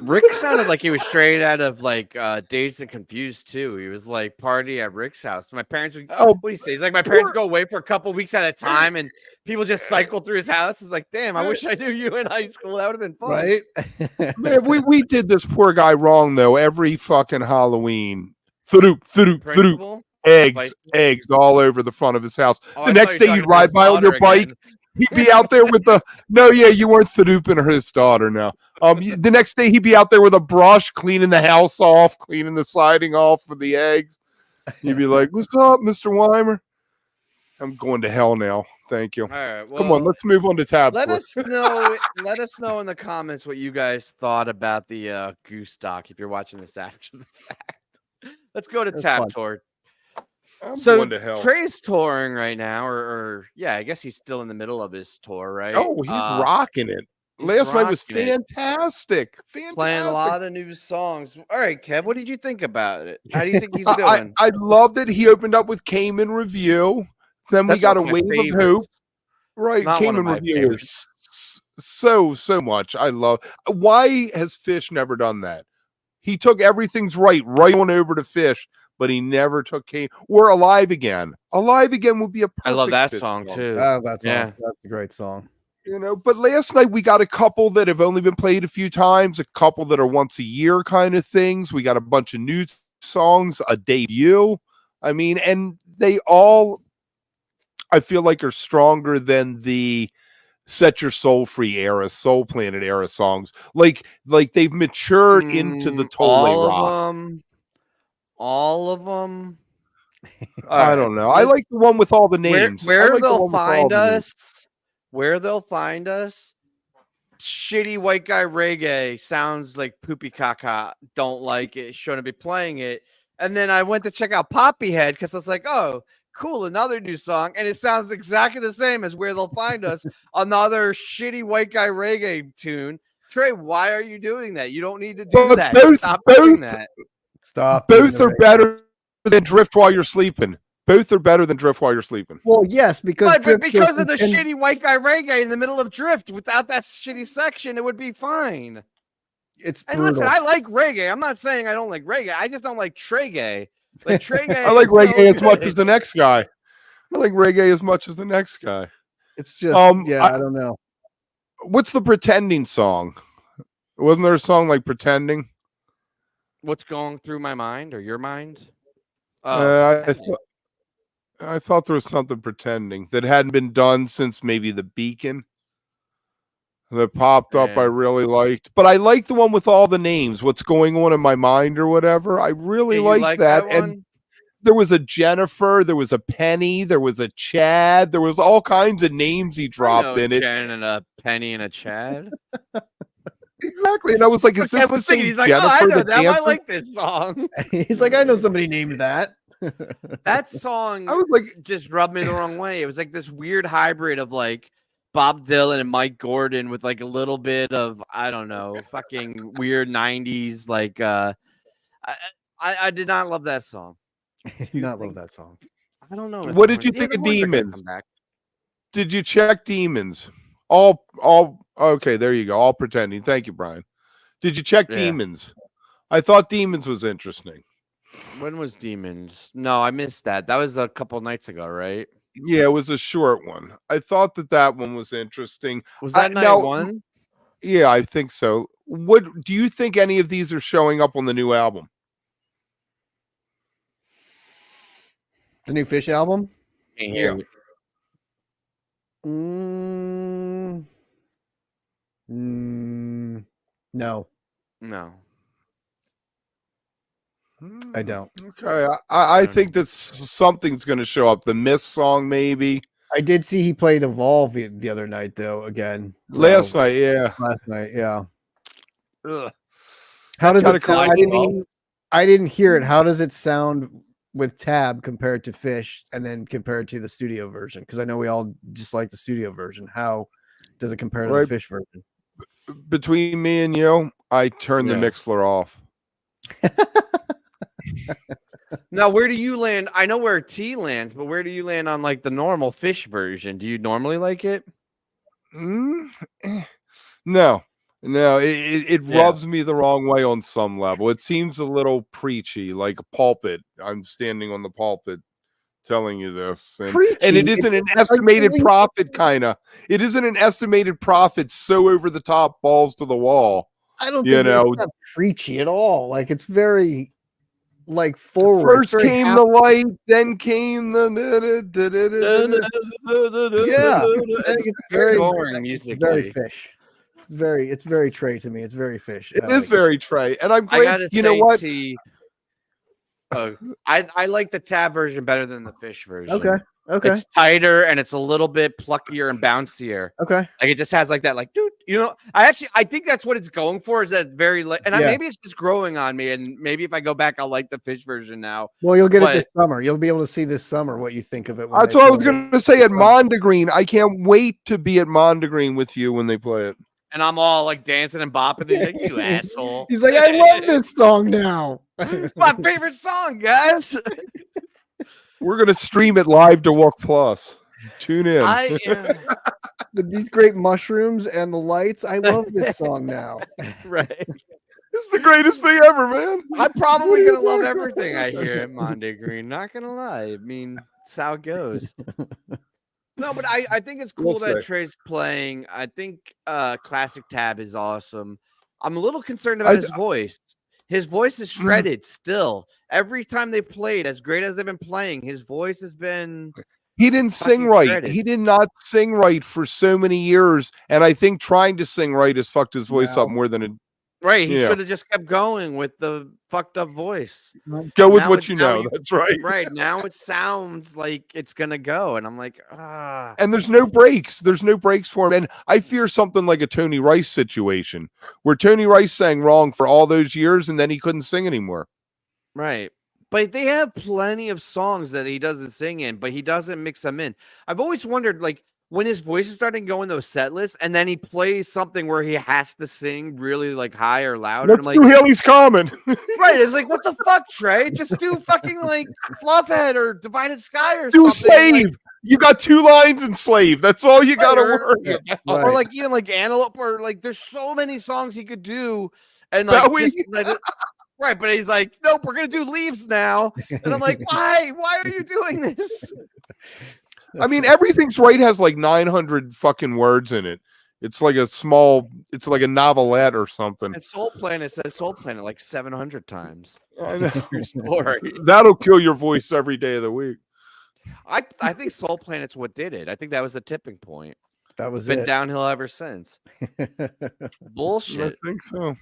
Rick sounded like he was straight out of like Dazed and Confused too. He was like party at Rick's house. My parents would, Oh, what do you say? He's like my parents go away for a couple weeks at a time, and people just cycle through his house. It's like, damn, I wish I knew you in high school. That would have been fun, Right? man, we did this poor guy wrong though. Every fucking Halloween, throop, Principal? eggs all over the front of his house. Oh, The I next thought day you were you'd talking about ride his by on your daughter bike. again. He'd be out there with the you weren't Throoping or his daughter now. The next day he'd be out there with a brush cleaning the house off, cleaning the siding off for the eggs. You'd be like, "What's up, Mr. Weimer?" I'm going to hell now. Thank you. All right, well, Come on, let's move on to tab. let four. us know. Let us know in the comments what you guys thought about the Goose doc. If you're watching this after the fact, let's go to That's Tab fun. Tour. I'm So going to hell. Trey's touring right now, or yeah, I guess he's still in the middle of his tour, right? Oh, he's rocking it. he's Last night was rocking it. fantastic. Fantastic. Playing a lot of new songs. All right, Kev, what did you think about it? How do you think he's doing? I loved it. He opened up with Cayman Review. Then we That's got a one of my wave of hope. favorites. Right, Not one of Cayman my Review favorites. is so much. I love. Why has Phish never done that? He took Everything's right on over to Phish, but he never took Cayman or Alive Again. Alive Again would be a perfect I love that Phish song too. Oh, that's Yeah. that's a great song. But last night we got a couple that have only been played a few times, a couple that are once a year kind of things. We got a bunch of new songs, a debut. I mean, and they all, I feel like, are stronger than the Set Your Soul Free era, Soul Planet era songs. Like they've matured into the Tollway rock. All of them. I don't know. I like the one with all the names. Where they'll find us. Where they'll find us. Shitty white guy reggae sounds like poopy caca. Don't like it. Shouldn't be playing it. And then I went to check out Poppy Head because I was like, oh, cool, another new song, and it sounds exactly the same as Where They'll Find Us, another shitty white guy reggae tune. Trey, why are you doing that? You don't need to do that. Stop doing that. Stop. Both are better than Drift While You're Sleeping. Both are better than Drift While You're Sleeping. Well, yes, because of the shitty white guy reggae in the middle of Drift. Without that shitty section, it would be fine. It's and listen, I like reggae. I'm not saying I don't like reggae. I just don't like Trey Gay. Like Trey Gay. I like reggae as much as the next guy. I like reggae as much as the next guy. It's just I don't know. What's the Pretending song? Wasn't there a song like Pretending? What's going through my mind or your mind? I thought there was something Pretending that hadn't been done since maybe The Beacon that popped up. I really liked, but I like the one with all the names. What's going on in my mind or whatever. I really like that. And there was a Jennifer, there was a Penny, there was a Chad, there was all kinds of names he dropped in it. Jen and a Penny and a Chad. Exactly. And I was like, is this the same He's like, Jennifer? I know that. I like this song. He's like, I know somebody named that. That song I was like, just rubbed me the wrong way. It was like this weird hybrid of like Bob Dylan and Mike Gordon with like a little bit of, I don't know, fucking weird 90s. Like, I did not love that song. I did not love that song. I don't know. What did you think of Demons? Did you check Demons? All okay, there you go. All Pretending. Thank you, Brian. Did you check Demons? I thought Demons was interesting. When was Demons? No, I missed that. That was a couple nights ago, right? Yeah, it was a short one. I thought that one was interesting. Was that night one? Yeah, I think so. What do you think any of these are showing up on the new album? The new Phish album? Yeah. No. I don't. Okay, I think that something's going to show up. The Mist song, maybe. I did see he played Evolve the other night, though. Again, last night, yeah. Ugh. How does it sound? I didn't hear it. How does it sound with Tab compared to Phish, and then compared to the studio version? Because I know we all just like the studio version. How does it compare to the Phish version? Between me and you, I turned the Mixler off. Now, where do you land? I know where T lands, but where do you land on like the normal Phish version? Do you normally like it? No, it rubs me the wrong way on some level. It seems a little preachy, like a pulpit. I'm standing on the pulpit telling you this, and it isn't an estimated profit kind of. It isn't an estimated profit so over the top, balls to the wall. I don't think it's not preachy at all. Like it's very like forward. First came the light, then came the I think it's very boring music. Very Phish. It's very Trey to me. It's very Phish. It is very Trey, and I'm glad. You know what? I like the Tab version better than the Phish version. Okay. It's tighter and it's a little bit pluckier and bouncier. Okay. Like it just has like that, like, dude, I think that's what it's going for. Is that very maybe it's just growing on me, and maybe if I go back, I'll like the Phish version now. Well, you'll get it this summer. You'll be able to see this summer what you think of it. That's what I was going to say at Mondegreen. I can't wait to be at Mondegreen with you when they play it. And I'm all like dancing and bopping. He's like, you asshole. He's like, I love this song now. It's my favorite song, guys. We're going to stream it live to Wook Plus. Tune in. With these great mushrooms and the lights, I love this song now. Right. This is the greatest thing ever, man. I'm probably going to love everything I hear at Mondegreen. Not going to lie. I mean, it's how it goes. No, but I think it's We'll cool that see. Trey's playing. I think Classic Tab is awesome. I'm a little concerned I- about his voice. His voice is Mm. shredded still. Every time they've played, as great as they've been playing, his voice has been He didn't sing fucking right. shredded. He did not sing right for so many years, and I think trying to sing right has fucked his voice up more than it. Right. He Yeah. should have just kept going with the fucked up voice. Go with Now what it- you now know. you- That's right. Right. Now it sounds like it's gonna go. And I'm like, ah. And there's no breaks. There's no breaks for him. And I fear something like a Tony Rice situation where Tony Rice sang wrong for all those years and then he couldn't sing anymore. Right. But they have plenty of songs that he doesn't sing in, but he doesn't mix them in. I've always wondered, like, when his voice is starting to go in those set lists, and then he plays something where he has to sing really like high or loud. Let's and I'm do like, Haley's Common. right. It's like, what the fuck, Trey? Just do fucking like Fluffhead or Divided Sky or Do something. Slave. Like, You got 2 lines in Slave. That's all you got to Or- worry about. or like even like Antelope, or like there's so many songs he could do. And like, Bowie. right, but he's like, nope, we're gonna do Leaves now. And I'm like, why? Why are you doing this? I mean, Everything's Right has like 900 fucking words in it. It's like it's like a novelette or something. And Soul Planet says Soul Planet like 700 times. I know. True story. That'll kill your voice every day of the week. I think Soul Planet's what did it. I think that was the tipping point. That was Been it. downhill ever since. I Bullshit. think so.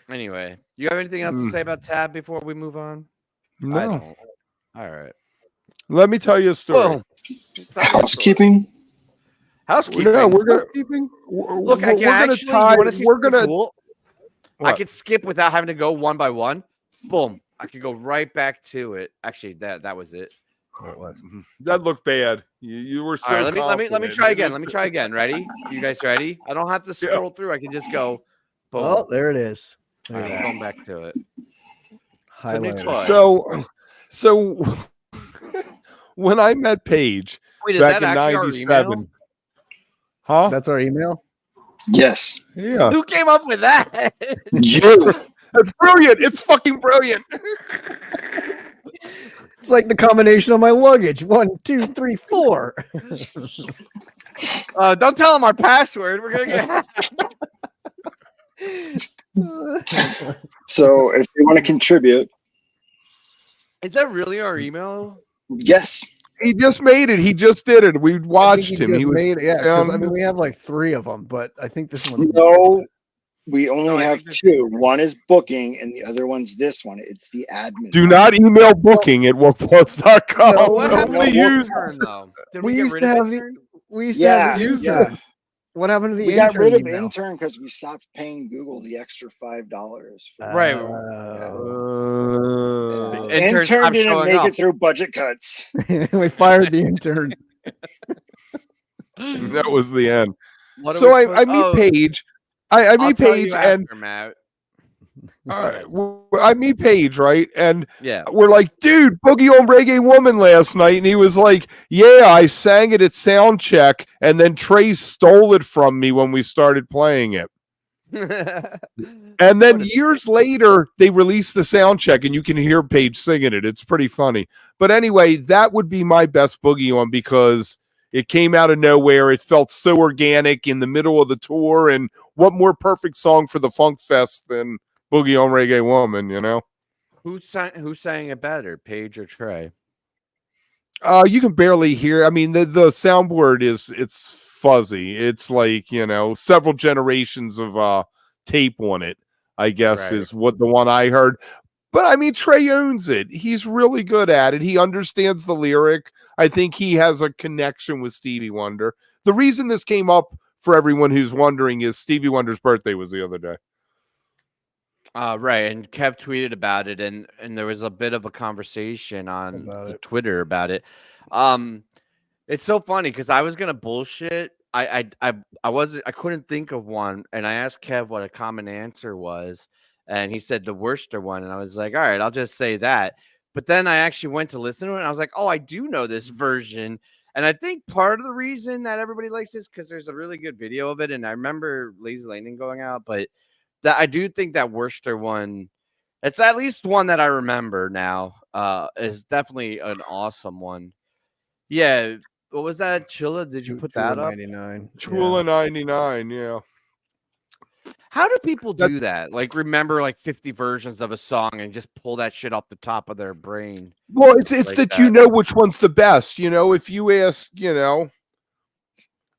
Anyway, you have anything else to say about Tab before we move on? I No. don't. All right. Let me tell you a story. Well, Housekeeping. Housekeeping. No, we're gonna Look, I can actually. You want to see we're something gonna. cool? I What? could skip without having to go one by one. Boom. I could go right back to it. Actually, that was it. Oh, it was. That looked bad. You were so. All right, let me confident. try again. Let me try again. Ready? You guys ready? I don't have to scroll through. I can just go. Boom. Oh, there it is. All right, I'm going back to it. a new Highlighter. toy. So when I met Paige Wait, is back that in actually our email? '97, huh? That's our email. Yes. Yeah, Who came up with that? You. that's brilliant. It's fucking brilliant. It's like the combination of my luggage. 1, 2, 3, 4. Don't tell them our password. We're gonna get hacked. So if you want to contribute, Is that really our email? yes. He just made it. He just did it. We watched him. He was. made it. Yeah, 'cause, I down- mean, we have like 3 of them, but I think this one. No, we only No, I have think this- 2. One is booking, and the other one's this one. It's the admin. Do not email booking at wookplus.com. No, What happened Only to use. intern though? Did We we, get used rid to of have the- intern? We used to Yeah, have the yeah. intern. What happened to the We intern? got rid of email? intern because we stopped paying Google the extra $5. For Right. Oh. Intern Intern stopped didn't showing make up. it through budget cuts. We fired the intern. That was the end. What are So we I supposed- meet oh, Paige. I I'll meet tell Paige you and after, Matt. I meet Paige, right? And Yeah. we're like, dude, Boogie on Reggae Woman last night. And he was like, yeah, I sang it at sound check. And then Trey stole it from me when we started playing it. And then years later, they released the sound check and you can hear Paige singing it. It's pretty funny. But anyway, that would be my best Boogie on because it came out of nowhere. It felt so organic in the middle of the tour. And what more perfect song for the Funk Fest than Boogie on Reggae Woman, you know? Who sang it better, Paige or Trey? You can barely hear. I mean, the soundboard it's fuzzy. It's like, you know, several generations of tape on it, I guess, Right. is what the one I heard. But I mean, Trey owns it. He's really good at it. He understands the lyric. I think he has a connection with Stevie Wonder. The reason this came up for everyone who's wondering is Stevie Wonder's birthday was the other day. Right, and Kev tweeted about it, and there was a bit of a conversation on About the it. Twitter about it. It's so funny because I was gonna bullshit. I couldn't think of one, and I asked Kev what a common answer was, and he said the Worcester one, and I was like, all right, I'll just say that. But then I actually went to listen to it, and I was like, oh, I do know this version. And I think part of the reason that everybody likes this because there's a really good video of it, and I remember Lazy Lightning going out, but that I do think that Worcester one, it's at least one that I remember now. Is definitely an awesome one. Yeah, What was that? Chilla? Did you put that up? 99. Chula 99, yeah. How do people do that? Like remember like 50 versions of a song and just pull that shit off the top of their brain? Well, it's like that that. you know which one's the best. You know, if you ask, you know,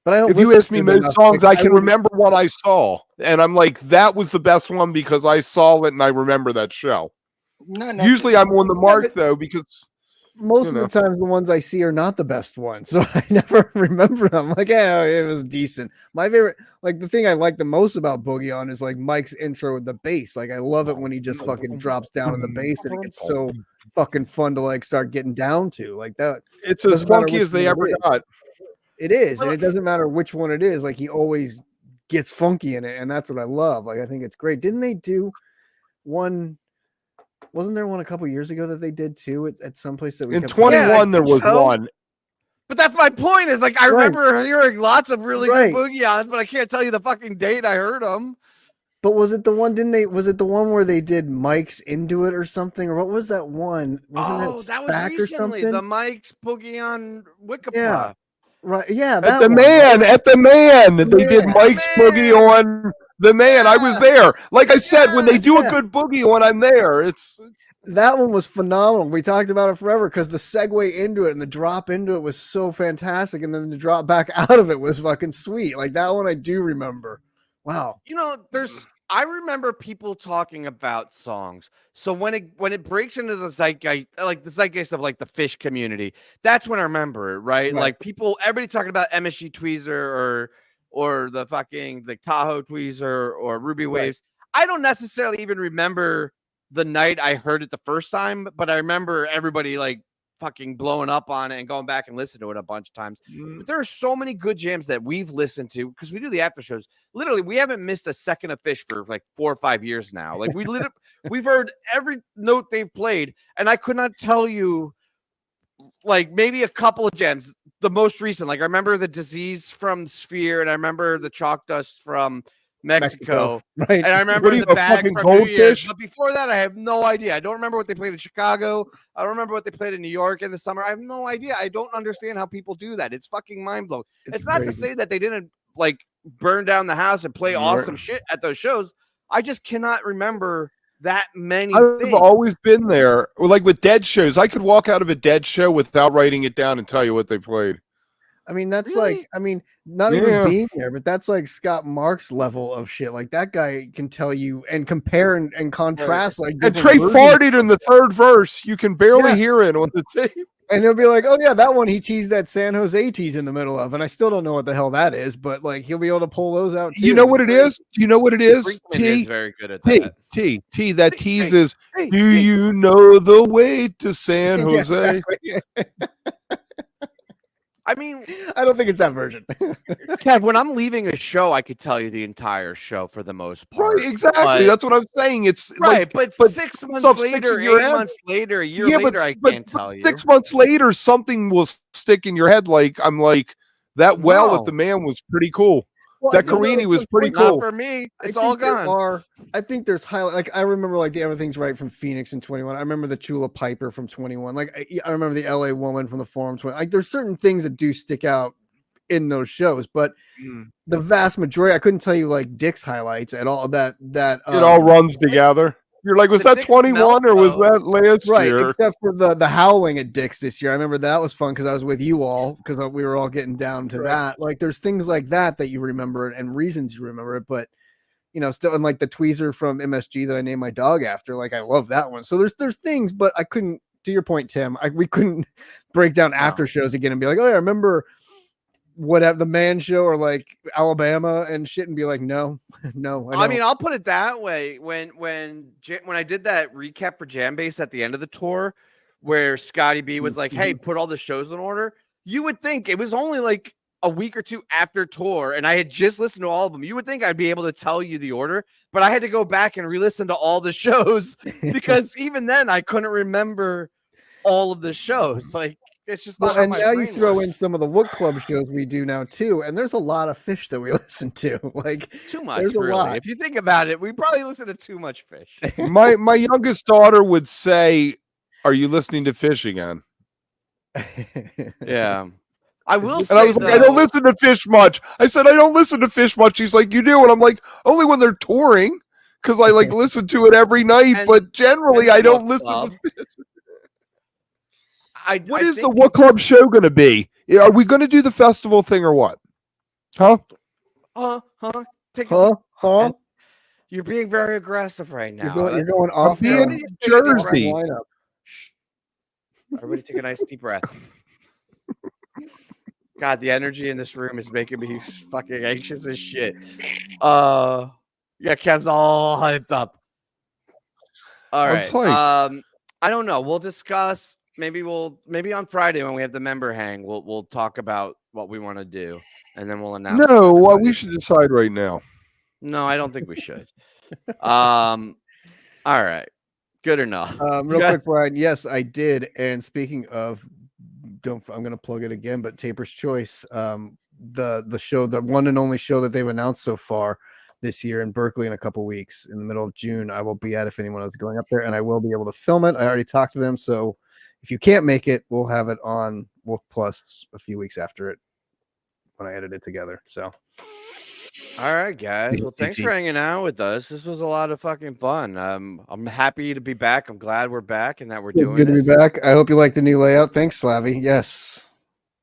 But I don't if you listen ask me to most enough, songs, like, I can remember what I saw, and I'm like, that was the best one because I saw it and I remember that show. Not Usually, I'm on the mark but- though because most you of the times the ones I see are not the best ones, so I never remember them. Like, yeah, it was decent. My favorite, like the thing I like the most about Boogie On is like Mike's intro with the bass. Like I love it when he just fucking drops down in the bass and it gets so fucking fun to like start getting down to like that. it's as Doesn't matter funky which as they one ever it is. got. It is, and it doesn't matter which one it is. Like he always gets funky in it, and that's what I love. Like I think it's great. Didn't they do one? Wasn't there one a couple years ago that they did too at some place that we In kept 21, there think was so. one. But that's my point. Is like I Right. remember hearing lots of really Right. good boogie-ons, but I can't tell you the fucking date I heard them. But was it the one? Didn't they? Was it the one where they did Mike's into it or something? Or what was that one? Wasn't Oh, it that was Spack or recently. something? The Mike's Boogie-on Wikipedia. Yeah. Right. Yeah. At That the one, man, right? at the man, they did Yeah. Mike's The boogie Man. on the man. I was Yeah. there. Like I said, when they do Yeah. a good boogie on, I'm there. It's That one was phenomenal. We talked about it forever because the segue into it and the drop into it was so fantastic, and then the drop back out of it was fucking sweet. Like that one, I do remember. Wow. You know, I remember people talking about songs. So when it breaks into the zeitgeist, like the zeitgeist of like the Phish community, that's when I remember it, right? Right. Like everybody talking about MSG Tweezer or the fucking like Tahoe Tweezer or Ruby Right. Waves. I don't necessarily even remember the night I heard it the first time, but I remember everybody like fucking blowing up on it and going back and listening to it a bunch of times. But there are so many good jams that we've listened to because we do the after shows. Literally, we haven't missed a second of Phish for like 4 or 5 years now. Like we've heard every note they've played, and I could not tell you like maybe a couple of jams. The most recent, like I remember the Disease from Sphere, and I remember the Chalk Dust from Mexico. Right. And I remember What are you, the a bag fucking from New Year's. goldfish? But before that, I have no idea. I don't remember what they played in Chicago. I don't remember what they played in New York in the summer. I have no idea. I don't understand how people do that. It's fucking mind blowing. It's not to say that they didn't like burn down the house and play awesome shit at those shows. I just cannot remember that many I've things. always been there. Or like with Dead shows, I could walk out of a Dead show without writing it down and tell you what they played. I mean, that's Really? like, I mean, not Yeah. even being there, but that's like Scott Marks level of shit. Like that guy can tell you and compare and contrast like And different Trey versions. farted in the third verse. You can barely Yeah. hear it on the tape. And he'll be like, "Oh yeah, that one he teased that San Jose tease in the middle of," and I still don't know what the hell that is, but like he'll be able to pull those out. Too. You know what it is? Do you know what it is? Brinkman is very good at T, that. T. That tease hey, is, hey, do hey. you know the way to San Yeah, Jose? exactly. I mean, I don't think it's that version. Kev, when I'm leaving a show, I could tell you the entire show for the most part. Right, exactly. But- That's what I'm saying. It's Right, like, but but 6 months stuff sticks later, in your 8 head. months later, a year yeah, later, I but can't tell you. 6 months later, something will stick in your head. Like I'm like that. Well, No. at the man was pretty cool. Well, That I think Carini that's was the pretty point. Not cool. for me. I It's all think there gone. I think there's highlight. Like I remember like the Everything's Right from Phoenix in 21. I remember the Chula Piper from 21. Like I remember the LA Woman from the Forum 20. Like there's certain things that do stick out in those shows, but the vast majority, I couldn't tell you like Dick's highlights at all. That It all runs together. You're like, was The that Dick's 21 or was Mellow. that last right, year? except for the howling at Dick's this year. I remember that was fun because I was with you all because we were all getting down to Right. that. Like there's things like that you remember and reasons you remember it, but you know, still, and like the tweezer from MSG that I named my dog after, like I love that one. So there's things, but I couldn't. To your point, Tim, we couldn't break down after shows again and be like, oh, yeah, I remember whatever the Man Show or like Alabama and shit, and be like, no, no. I mean, I'll put it that way. When I did that recap for Jam Base at the end of the tour, where Scotty B was like, "Hey, put all the shows in order," you would think it was only like a week or two after tour, and I had just listened to all of them. You would think I'd be able to tell you the order, but I had to go back and re-listen to all the shows because even then I couldn't remember all of the shows. Like it's just not. Well, how and my now you brain throw works. in some of the Wook Club shows we do now too, and there's a lot of Phish that we listen to. Like Too much, there's a really. lot. If you think about it, we probably listen to too much Phish. My youngest daughter would say, "Are you listening to Phish again?" Yeah. I will this- say And I was like, I don't listen to Phish much. I said, I don't listen to Phish much. He's like, you do? And I'm like, only when they're touring, because I like listen to it every night. And- but generally, and I the don't Wook listen Club. to Phish. I What is the think Wook it's- Club show going to be? Are we going to do the festival thing or what? Huh? Take Huh? You're being very aggressive right now. You're going off being the Everybody just take a deep breath. Jersey. lineup. Everybody take a nice deep breath. God, the energy in this room is making me fucking anxious as shit. Yeah, Kev's all hyped up. All I'm right. psyched. I don't know. We'll discuss. Maybe on Friday when we have the member hang, we'll talk about what we want to do, and then we'll announce. it to No, everybody. we should decide right now. No, I don't think we should. All right. Good enough. Real quick, Brian. Yes, I did. And speaking of, I'm going to plug it again, but Taper's Choice, the show, the one and only show that they've announced so far this year in Berkeley in a couple weeks in the middle of June, I will be at if anyone is going up there, and I will be able to film it. I already talked to them, so if you can't make it, we'll have it on Wook Plus a few weeks after it when I edit it together. So. All right, guys. Well, thanks for hanging out with us. This was a lot of fucking fun. I'm happy to be back. I'm glad we're back and that we're doing Good to this. be back. I hope you like the new layout. Thanks, Slavy. Yes.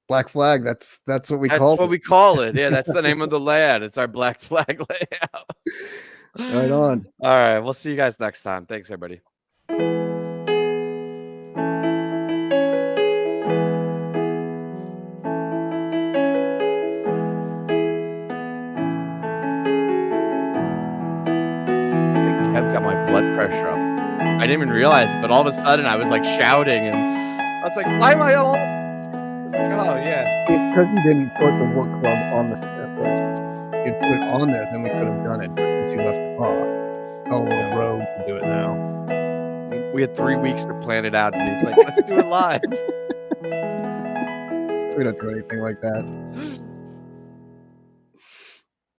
Black flag. That's what we call it. That's what we call it. Yeah, that's the name of the layout. It's our black flag layout. Right on. All right. We'll see you guys next time. Thanks, everybody. Kev got my blood pressure up. I didn't even realize it, but all of a sudden I was like shouting and I was like, why am I all? Oh, yeah. It's because you didn't put the Wook Club on the set list. If you put it on there, then we could have done it. But since you left it off, we're rogue to do it now. We had 3 weeks to plan it out, and he's like, let's do it live. We don't do anything like that.